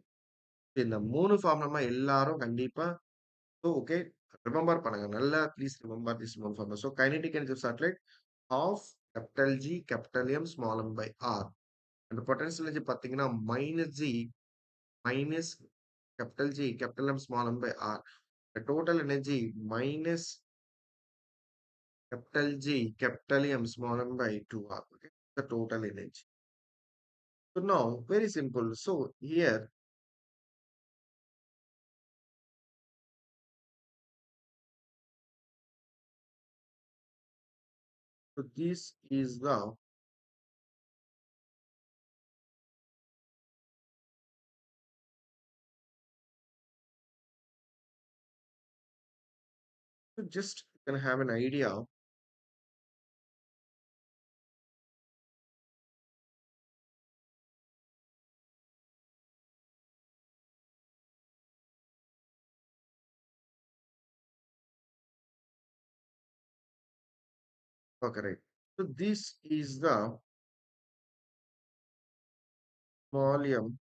இந்த மூணு form நம்ம எல்லாரும் கண்டிப்பா okay remember பண்ணுங்க. நல்லா please remember this மூணு form. So kinetic energy of satellite half capital G capital M small m by r. And potential energy பார்த்தீங்கன்னா minus G minus capital G capital M small m by r. The total energy minus capital G capital M small m by 2r. Okay, the total energy. So now very simple. So here so this is the So just you can have an idea. Okay, right. So this is the volume.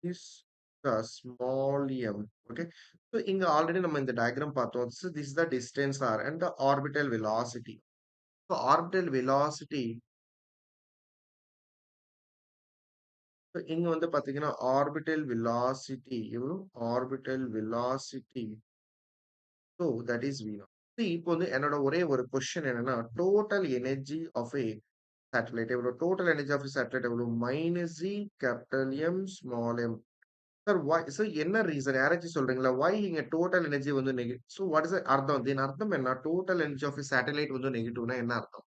This the small m. Okay. So இங்க already நம்ம இந்த diagram பார்த்தோம். So this is the distance r and the orbital velocity. So orbital velocity. So இங்க வந்து பாத்தீங்கன்னா orbital velocity எவ்வளவு? Orbital velocity. So that is v naught. See, இப்போ வந்து என்னோட ஒரே ஒரு கொஸ்டின் என்னன்னா total energy of a satellite எவ்வளவு? டோட்டல் எனர்ஜி ஆஃப் சேட்டலைட் எவ்வளவு? Minus G capital M small m. Sir why sir என்ன ரீசன் யாராச்சும் சொல்றீங்களா? வாய் இங்க டோட்டல் எனர்ஜி வந்து நெகட்டிவ். ஸோ வாட் இஸ் அர்த்தம்? இதன் அர்த்தம் என்ன? டோட்டல் எனர்ஜி ஆஃப் சேட்டலைட் வந்து நெகட்டிவ்னா என்ன அர்த்தம்?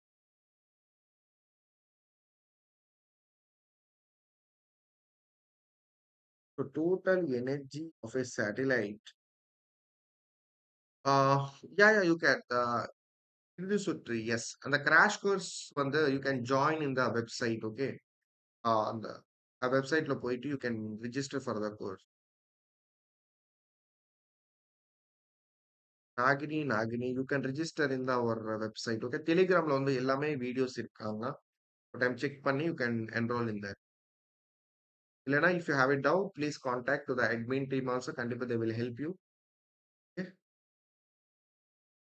So total energy of a satellite. Yeah, yeah, you can. இது சுற்றி எஸ் அந்த கிராஷ் கோர்ஸ் வந்து you can join in the website. Okay. அந்த வெப்சைட்ல போயிட்டு you can register for the course. Nagini you can register in the our website. Okay. டெலிகிராம்ல வந்து எல்லாமே வீடியோஸ் இருக்காங்க. ஒரு டைம் செக் பண்ணி you can enroll in that. இல்லைனா if you have it doubt please contact to the admin team also. கண்டிப்பா they will help you. Okay.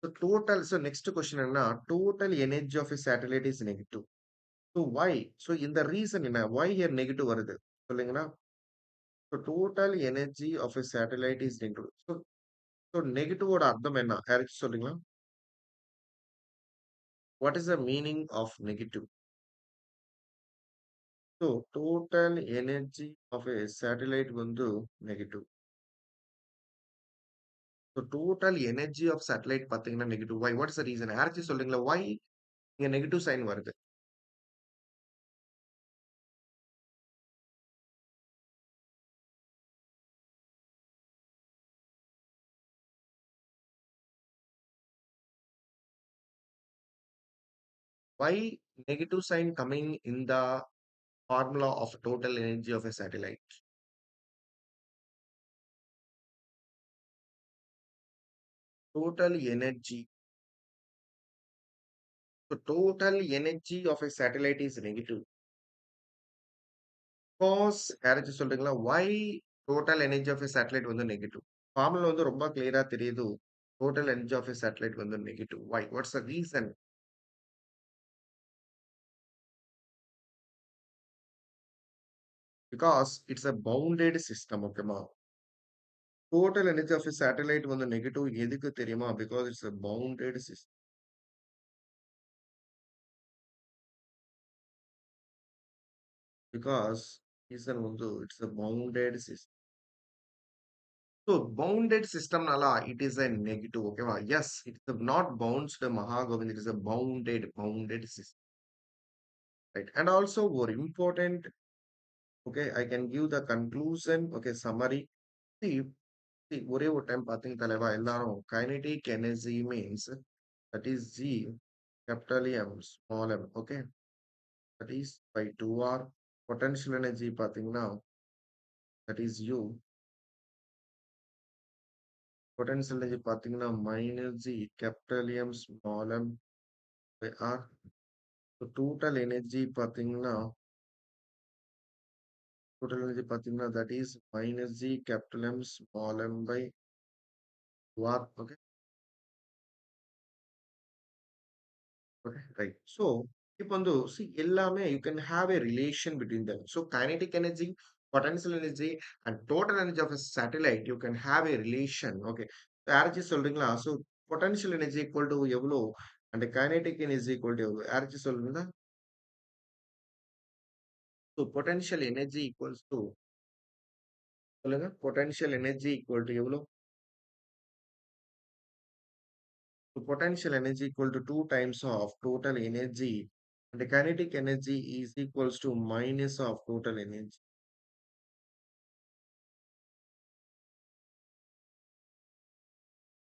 So total so next question என்ன? Total energy of a satellite is negative. So why? So இந்த reason என்ன? Why here negative வருது சொல்லுங்களா? So total energy of a satellite is negative. So நெகட்டிவோட அர்த்தம் என்ன? யாராச்சும் சொல்லுங்களா? What is the meaning of negative? So total energy of a satellite வந்து negative. So total energy of satellite பார்த்தீங்கன்னா negative. Why? What is the reason? யாராச்சும் சொல்லுங்களா? Why இங்க நெகட்டிவ் சைன் வருது? Why negative sign coming in the formula of total energy of a satellite? Total energy. So total energy of a satellite is negative. Because யாராச்சும் சொல்றீங்களா? Why total energy of a satellite வந்து negative? Formula வந்து ரொம்ப கிளியரா தெரியுது. Total energy of a satellite வந்து negative. Why? What's the reason? Because it's a bounded system. ஓகேமா? Total energy of a satellite வந்து negative எதுக்கு தெரியுமா? Because it's a bounded system. Because reason வந்து it's a bounded system. So bounded system nala it is a negative. Okay, yes, it is not bounds to Mahagovind, it is a bounded system, right? And also more important, okay, I can give the conclusion, okay, summary. See, see, ஒரே ஒரு time பாத்தீங்க தலைவா எல்லாரும் kinetic energy means that is G capital M small m, okay, that is by 2R. Potential energy பாத்தீங்கன்னா that is U. Potential energy பாத்தீங்கன்னா minus G capital M small m by R. So total energy பாத்தீங்கன்னா that is minus G capital M small m by 2R. Okay, okay, right. So இப்போ வந்து see எல்லாமே you can have a relation between them. So kinetic energy, potential energy and total energy of a satellite you can have a relation. Okay, யாராச்சும் சொல்றீங்களா? So potential energy equal to எவ்வளோ and kinetic energy equal to எவ்வளோ? யாராச்சும் சொல்றீங்களா? So potential energy equals to சொல்லுங்க, potential energy equal to எவ்வளோ? So potential energy equal to 2 times of total energy. And the kinetic energy is equals to minus of total energy.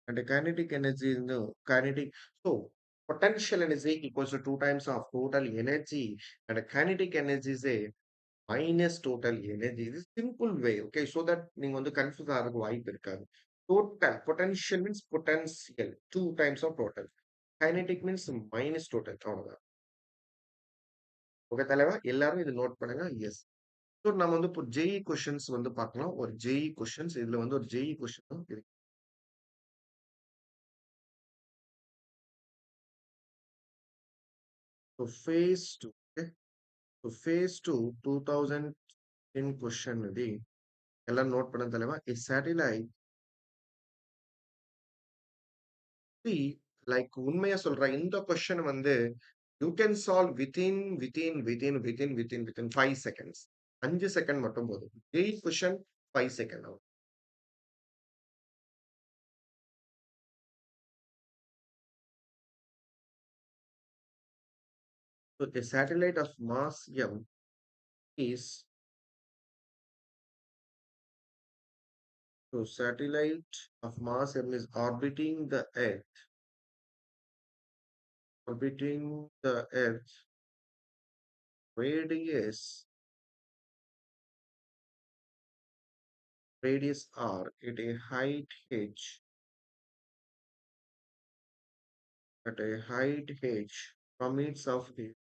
And the kinetic energy is the kinetic. So potential energy equals to two times of total energy. And the kinetic energy is a minus total energy. This is simple way. Okay. So that நீங்க வந்து confuse ஆகிறதுக்கு வாய்ப்பு இருக்காது. Total potential means potential. Two times of total. Kinetic means minus total. அவ்வளவுதான். Okay தலைவா எல்லாரும் இது note பண்ணுங்க. எஸ். ஸோ நம்ம வந்து இப்போ ஜேஇ கொஷின்ஸ் வந்து பார்க்கலாம். ஒரு ஜேஇ கொஷின்ஸ் இதுல வந்து ஒரு ஜேஇ கொஷின் இருக்கு. So phase two. Okay. So phase two 2010 question இது எல்லாம் நோட் பண்ண தலைவா. A satellite see லைக் உண்மையா சொல்றேன் இந்த கொஸ்டின் வந்து you can solve within 5 seconds. 5 second மட்டும் போதும். 8 கொஸ்டின் 5 செகண்ட் ஆகும். So a satellite of mass m is so satellite of mass m is orbiting the earth radius radius r at a height h from its surface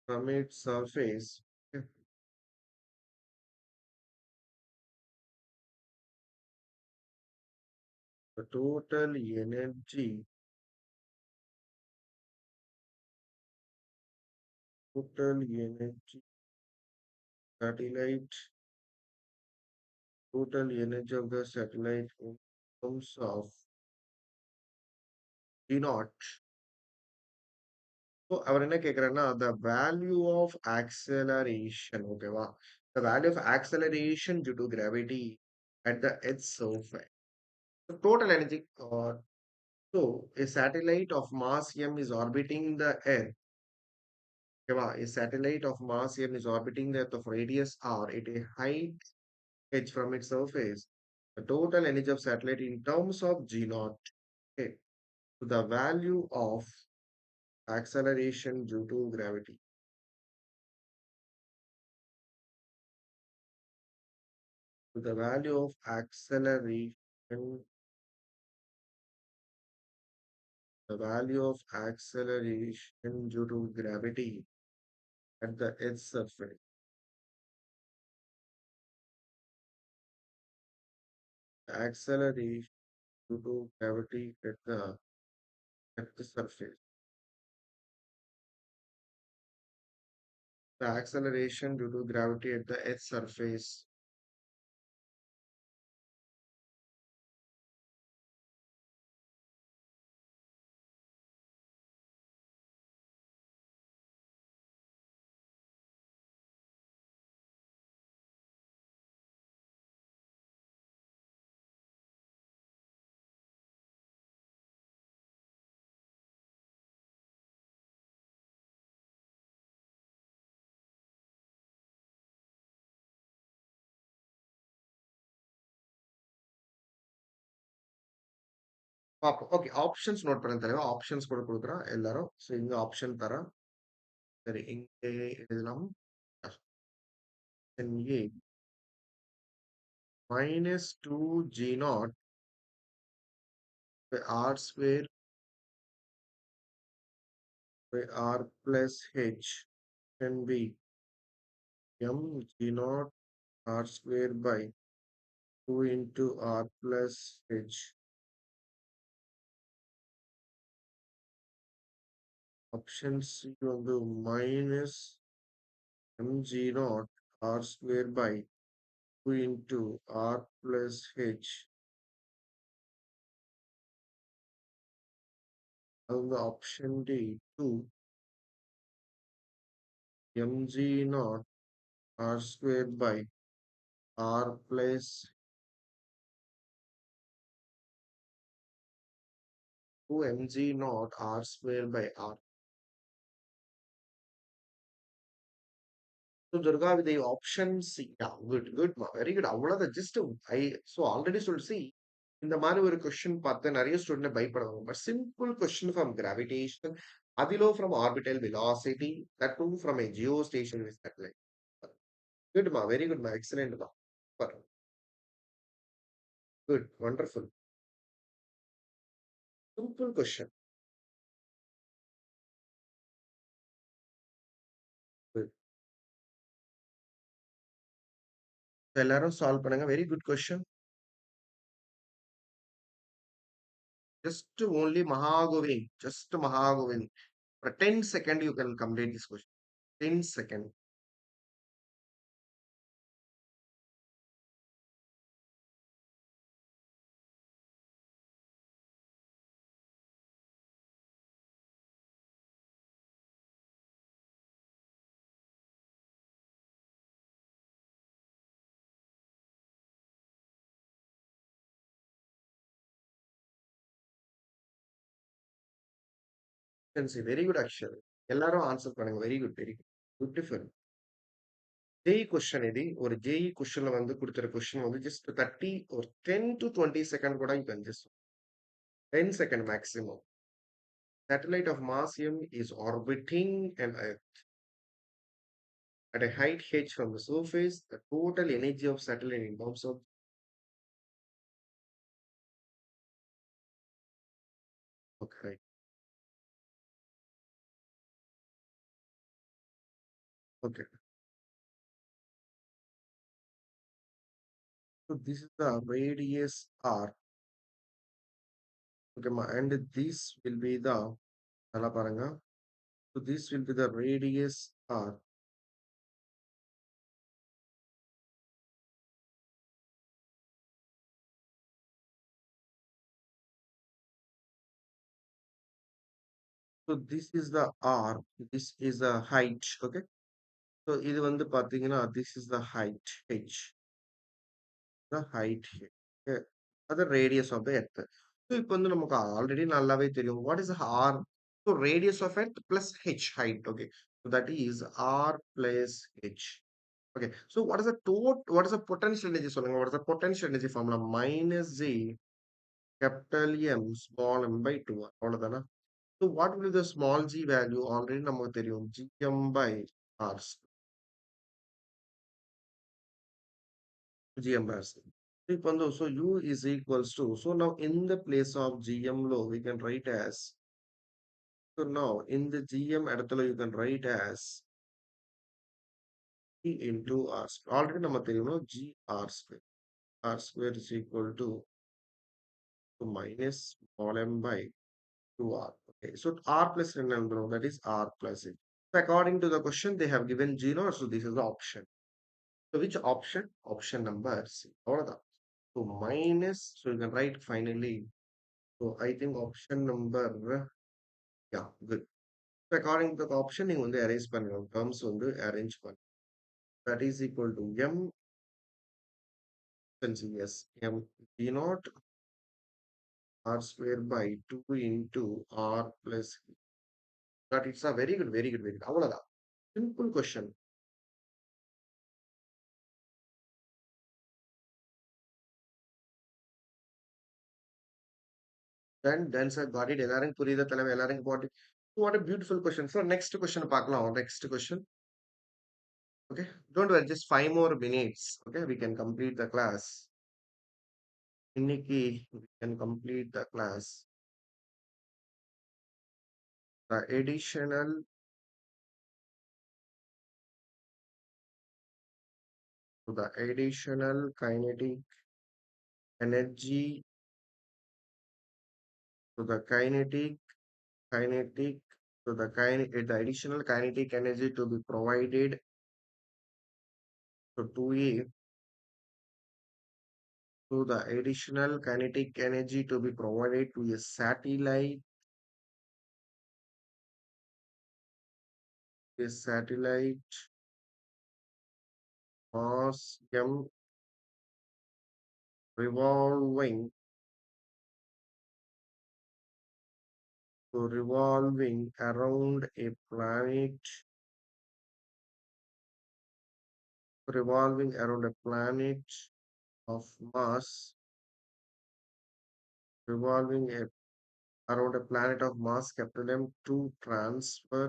from its surface. Okay. The total energy satellite total energy of the satellite in terms of E naught. So அவர் என்ன கேக்குறாருன்னா the value of acceleration ஓகேவா the value of acceleration due to gravity at the earth's surface. So total energy so a satellite of mass m is orbiting the earth ஓகேவா a satellite of mass m is orbiting the earth of radius r at a height h from its surface. The total energy of satellite in terms of g naught. Okay. So the value of acceleration due to gravity. So the value of acceleration due to gravity at the Earth's surface. The acceleration due to gravity at the surface. The acceleration due to gravity at the Earth's surface. பார்ப்போம். Okay. Options note பண்ண தலைவா. Options கூட குடுக்குறோம் எல்லாரும். So இங்க option தரேன். சரி இங்கே எழுதலாம். Option A -2g0 by r square by r plus h can be m g0 r square by 2 into r plus h. Option C வந்து minus m0 r square by 2 into r plus h. அது வந்து option D 2 mg0 r square by r plus 2 mg naught r square by r. So Durga with the option C. Yeah, good, good, ma. Very good. அவ்வளவுதான் just so already சொல்லிட்டு see இந்த மாதிரி ஒரு question பார்த்து நிறைய student பயப்படுவாங்க. But simple question from gravitation, அதிலோ from orbital velocity, that too from a geostationary satellite. Good ma, very good ma, excellent ma. Super. Good, wonderful. Simple question. Good. எல்லாரும் solve பண்ணுங்க. Very good question. Just only Mahagovin. Just Mahagovin. For 10 seconds, you can complete this question. 10 seconds. You can see very good actually. எல்லாரும் answer பண்ணுங்க. Very good, very good. Beautiful. JEE question இது. ஒரு JEE கொஸ்டின்ல வந்து கொடுத்துற question வந்து just 30 or 10 to 20 second கூட you can just 10 second maximum. Satellite of mass m is orbiting an Earth at a height h from the surface. The total energy of satellite in terms of okay. Okay. So this is the radius r. Okay, and this will be the நல்லா பாருங்க. So this will be the radius r. So this is the r. This is the height. Okay. So இது வந்து பாத்தீங்கன்னா this is the height h. The height here. Okay. The radius of the earth. So இப்போ வந்து நமக்கு already நல்லாவே தெரியும். What is r? So radius of earth plus h height. Okay. So that is r plus h. Okay. So what is the potential energy சொல்லுங்க? What is the potential energy formula? Minus g capital M small m by 2. அவ்வளவுதானா? So what will be the small g value? Already நமக்கு தெரியும். gm by r. gm by r. இப்போ வந்து so u is equals to, so now in the place of gm low we can write as, so now in the gm இடத்துல you can write as e into r square. Already நம்ம தெரியும் g r square. R square is equal to minus small m by 2r. Okay, so r plus n that is r plus it. So according to the question they have given 0, so this is the option. So which option? Option number C. அவ்வளவுதான். So minus, so you can write finally. So I think option number, yeah, good. So according to the option, நீங்க வந்து arrange பண்ணணும். Terms வந்து arrange பண்ணணும். That is equal to m, yes, m d naught r square by 2 into r plus. That it's a very good, very good, very good. அவ்வளவுதான். Simple question. Then sir, got it. எல்லாரும் புரியுதா தலைவர்? எல்லாரும் got it. What a beautiful question. So next question பார்க்கலாம். Next question. Okay. Don't worry, just 5 more minutes. Okay, we can complete the class. இன்னைக்கு we can complete the class. The additional, the additional kinetic energy, to the kinetic, the additional kinetic energy to be provided to 2a, to the additional kinetic energy to be provided to a satellite mass m revolving revolving around a planet, revolving around a planet of mass, revolving around a planet of mass capital M to transfer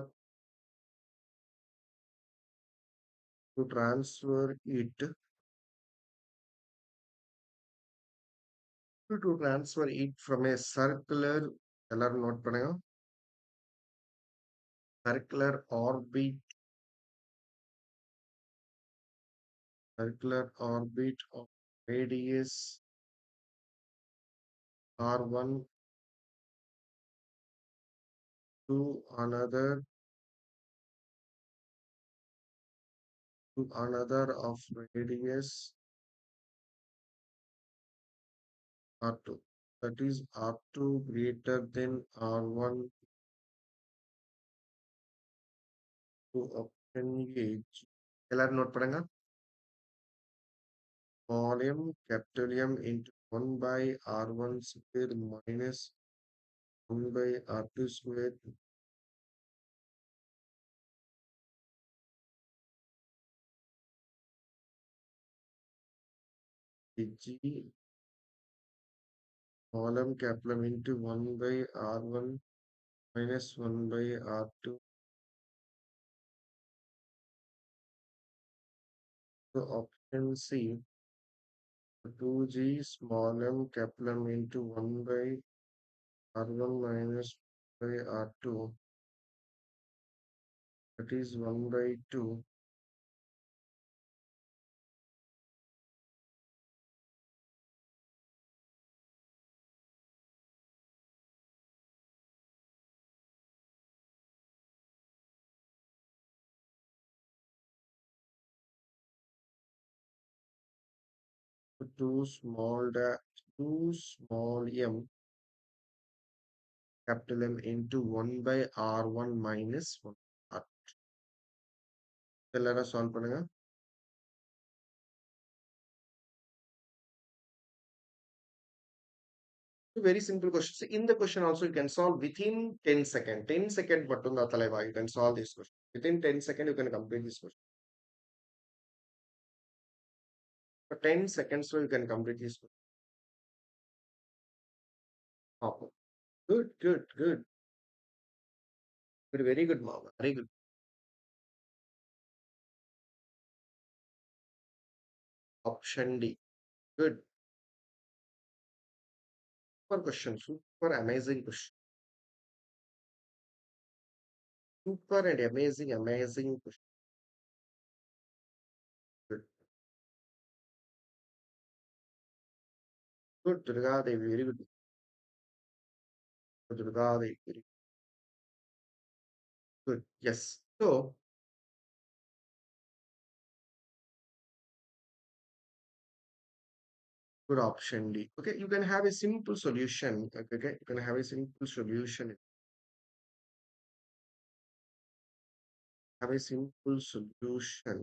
it from a circular, எல்லாரும் note பண்ணுங்க, circular orbit, circular orbit of radius r1 to another of radius r2. That is r2 greater than r1 to option A. எல்லாரும் note பண்ணுங்க. Small m capital M into 1 by r1 square minus 1 by r2 square G small m capital M into 1 by r1 minus 1 by r2. So option C, 2g small m capital M into 1 by r1 minus by r2. That is 1 by 2. Two small m capital M into 1 by r1 minus 1 r. எல்லாரும் solve பண்ணுங்க. Very simple question. So in the question also you can solve within 10 seconds. 10 seconds மட்டும்தான் தலைவா. You can solve this question. Within 10 seconds you can complete this question. For 10 seconds so you can complete this question. Oh, good, good, good. Good, very good, Mama. Very good. Option D. Good. Super question. Super amazing question. Super and amazing, amazing question. Good. Good, Durga Devi. Very good. Durga Devi. Very good. Yes. So, good option D. Okay, you can have a simple solution. Okay, you can have a simple solution. Have a simple solution.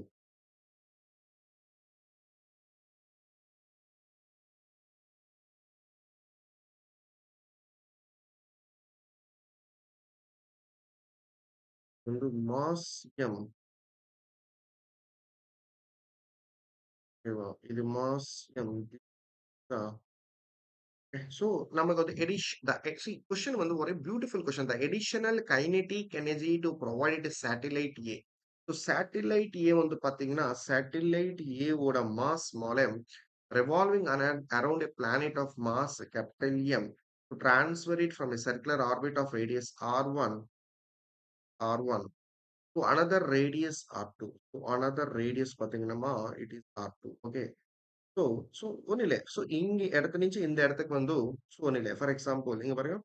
Into mass m. இது mass m. So நமக்கு வந்து question வந்து ஒரு beautiful question. The additional kinetic energy to provide satellite A. So satellite A வந்து பாத்தீங்கன்னா satellite A ஓட mass small m revolving around a planet of mass capital M to transfer it from a circular orbit of radius r1 to another radius r2. So another radius பாத்தீங்கன்னா it is r2. Okay. So ஒண்ணும் இல்ல. So இங்க இடத்து నుంచి இந்த இடத்துக்கு வந்து so ஒண்ணும் இல்ல. For example, இங்க பாருங்க.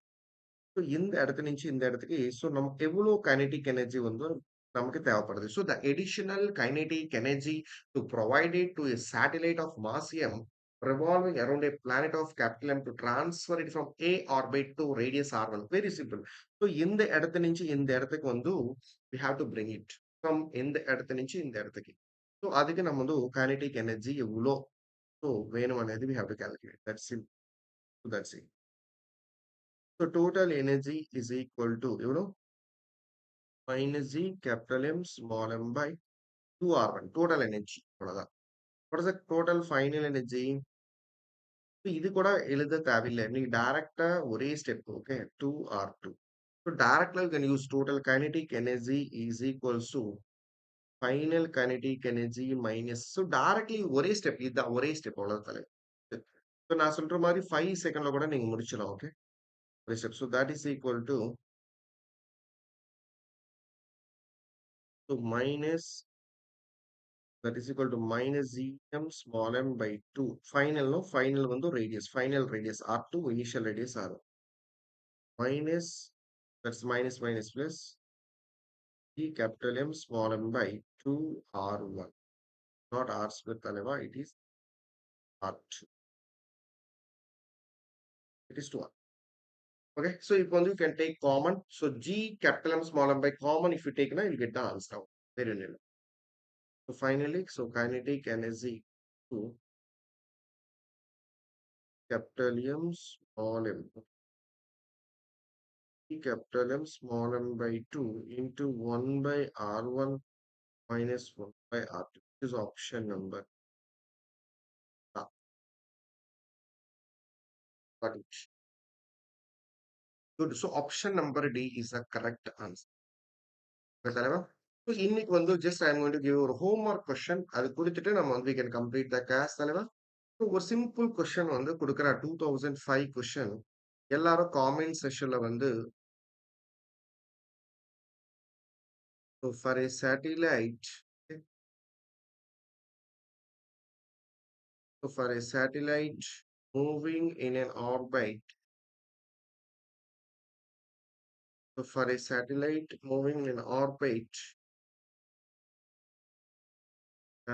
So இந்த இடத்து నుంచి இந்த இடத்துக்கு so நமக்கு எவ்வளவு kinetic energy வந்து நமக்கு தேவைப்படுது. So the additional kinetic energy to provide it to a satellite of mass m revolving around a planet of capital M to transfer it from A orbit to radius r1. Very simple. So இந்த இடத்து నుంచి இந்த இடத்துக்கு வந்து we have to bring it from இந்த இடத்து నుంచి இந்த இடத்துக்கு. So அதுக்கு நம்ம வந்து kinetic energy எவ்வளோ So வேணும் అనేది we have to calculate. That's it. That's it. So total energy is equal to, minus G capital M small m by 2R1. Total energy. அவ்வளவுதான். What is the total final energy? இது கூட எழுத தேவையில்லை. நீங்க டைரக்டா ஒரே step. Okay. 2R2. So directly you can use total kinetic energy is equals to final kinetic energy minus. So directly ஒரே step. இதுதான் ஒரே ஸ்டெப் அவ்வளவுதான் தலைவர். So நான் சொல்ற மாதிரி 5 செகண்ட்ல கூட நீங்க முடிச்சிடலாம். ஓகே. ஒரே step. So that is equal to, so minus, that is equal to minus gm small m by 2. Final, no? Final வந்து radius. Final radius R2, initial radius R1. Minus, that's minus minus plus G capital M small m by 2 R1. Not R square தலைவா, it is R2. It is 2R. Okay, so if only you can take common. So G capital M small m by common, if you take now, you'll get the answer. Very little. So finally, so kinetic energy to capital M small m. Capital M small m by 2 into 1 by R1 minus 1 by R2. This is option number. Ah, got it. Good. So option number D is the correct answer. சரிவா? So இன்னைக்கு வந்து just I am going to give you ஒரு homework question. அது கொடுத்துட்டு நம்ம வந்து we can complete the class தலைவா. So ஒரு simple question வந்து கொடுக்குற 2005 question. எல்லாரும் comment sessionல வந்து, so for a satellite, okay, so for a satellite moving in an orbit, so for a satellite moving in orbit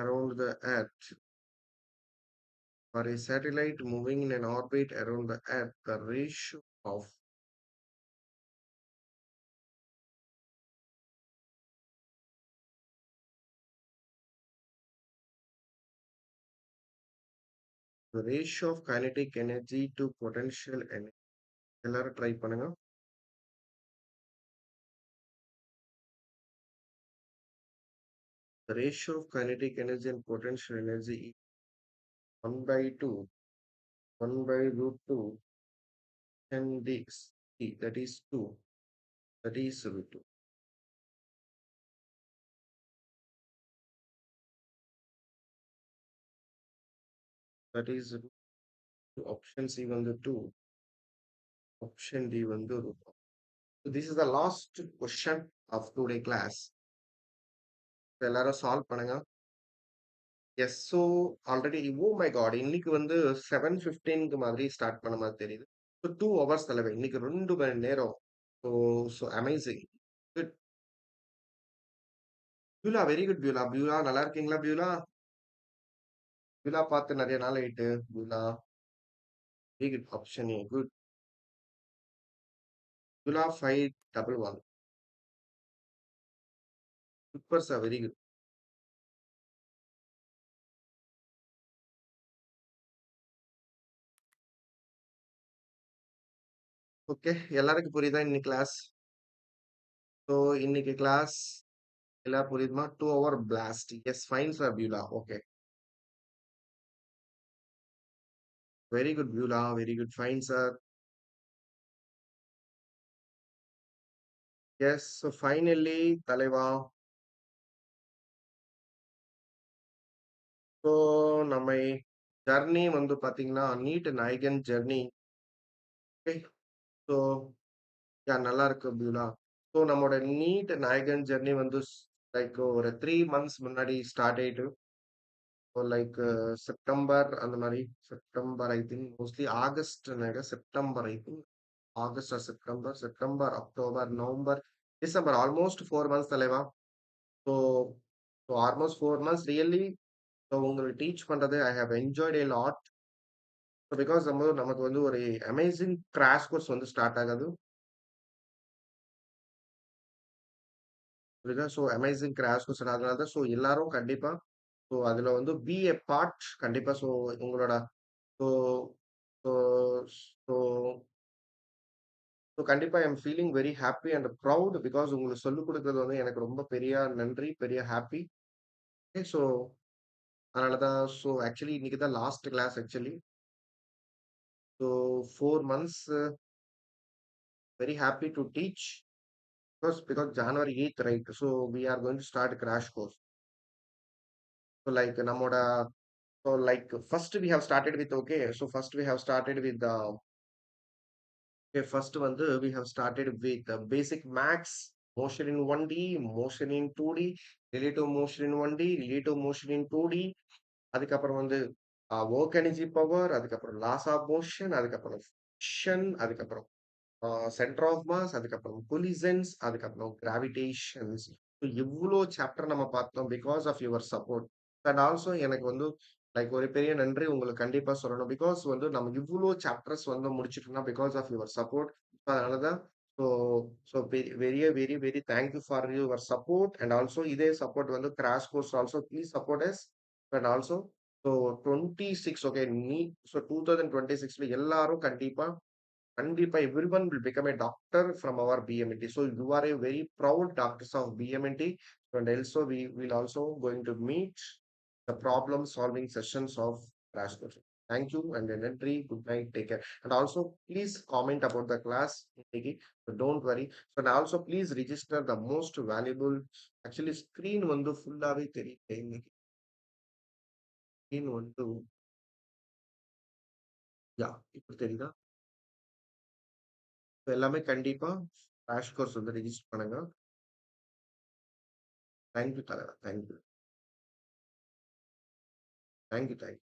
around the Earth, for a satellite moving in an orbit around the Earth, the ratio of kinetic energy to potential energy. எல்லாரும் try பண்ணுங்க. The ratio of kinetic energy and potential energy is 1 by 2, 1 by root 2, and dx, that is 2, that is root 2. That is option C வந்து 2, option D வந்து root 2. So this is the last question of today class. எல்லாரும் solve பண்ணுங்க. Yes. So already oh my God இன்னைக்கு வந்து 7:15க்கு மாதிரி start பண்ண மாதிரி தெரியுது. ஸோ 2 ஹவர்ஸ் தலைவர் இன்னைக்கு 2 மணி நேரம். So so amazing. Good. Beulah very good Beulah. Beulah நல்லா இருக்கீங்களா பியூலா? பியூலா பார்த்து நிறைய நாள் ஆயிட்டு. Beulah very good. Option A good. Beulah 511. Super sir very good. Okay எல்லாருக்கும் புரியுதா இன்னைக்கு கிளாஸ்? ஸோ இன்னைக்கு கிளாஸ் எல்லாம் புரியுதுமா? 2 hour blast. Yes fine sir Beulah. Okay very good Beulah. Very good fine sir. Yes. So finally தலைவா, so நம்ம journey வந்து பார்த்தீங்கன்னா நீட் நைகன் ஜர்னி. ஓகே. ஸோ நல்லா இருக்கு பியூலா. ஸோ நம்மளோட நீட் நைகன் ஜர்னி வந்து லைக் ஒரு 3 மந்த்ஸ் முன்னாடி ஸ்டார்ட் ஆயிட்டு, லைக் செப்டம்பர் அந்த மாதிரி. September I think mostly August September I think August or September, September, October, November, December almost 4 months தலைவா. So so almost 4 months really. So உங்களுக்கு டீச் பண்றது I have enjoyed a lot. Because நமக்கு வந்து ஒரு amazing crash course வந்து start ஆகுது. புரியுதா? So amazing crash course அதனால தான். ஸோ எல்லாரும் கண்டிப்பா ஸோ அதுல வந்து பி எ பார்ட் கண்டிப்பா. ஸோ உங்களோட ஸோ ஸோ ஸோ ஸோ கண்டிப்பா I am feeling very happy and proud because உங்களுக்கு சொல்லிக் குடுக்குறது வந்து எனக்கு ரொம்ப பெரிய நன்றி, பெரிய ஹாப்பி. ஸோ அதனால தான் ஸோ ஆக்சுவலி இன்னைக்கு தான் last class actually. So 4 months very happy to teach because January 8th, right? So we are going to start a crash course. So like நம்மோட so like first we have started with okay. So first we have started with the okay, first வந்து we have started with basic maths, motion in 1D, motion in 2D, relative motion in 1D, relative motion in 2D. அதுக்கப்புறம் வந்து work energy power, அதுக்கப்புறம் laws of motion, அதுக்கப்புறம் friction, அதுக்கப்புறம் centre of mass, அதுக்கப்புறம் collisions, அதுக்கப்புறம் gravitations. இவ்வளோ chapter நம்ம பார்த்தோம் because of your support. And also எனக்கு வந்து லைக் ஒரு பெரிய நன்றி உங்களுக்கு கண்டிப்பா சொல்லணும். பிகாஸ் வந்து நம்ம இவ்வளோ சாப்டர்ஸ் வந்து முடிச்சிட்டோம்னா பிகாஸ் ஆஃப் யுவர் சப்போர்ட். அதனாலதான் so so very very very thank you for your support. And also இதே சப்போர்ட் வந்து crash course also please support yes. And also so 26 okay நீ ஸோ 2026ல எல்லாரும் கண்டிப்பா கண்டிப்பா everyone will become a doctor from our BMNT. So you are a very proud doctors of BMNT. And also we will also going to meet the problem solving sessions of crash course. Thank you and nandri. Good night. Take care. And also please comment about the class. Nikki. So don't worry. So and also please register the most valuable. Actually screen வந்து ஃபுல்லாவே தெரியுது இன்னைக்கு. Screen வந்து யா இப்போ தெரியுதா? So எல்லாமே கண்டிப்பா crash course வந்து ரெஜிஸ்டர் பண்ணுங்க. Thank you, Tara. Thank you. Thank you. Thank you.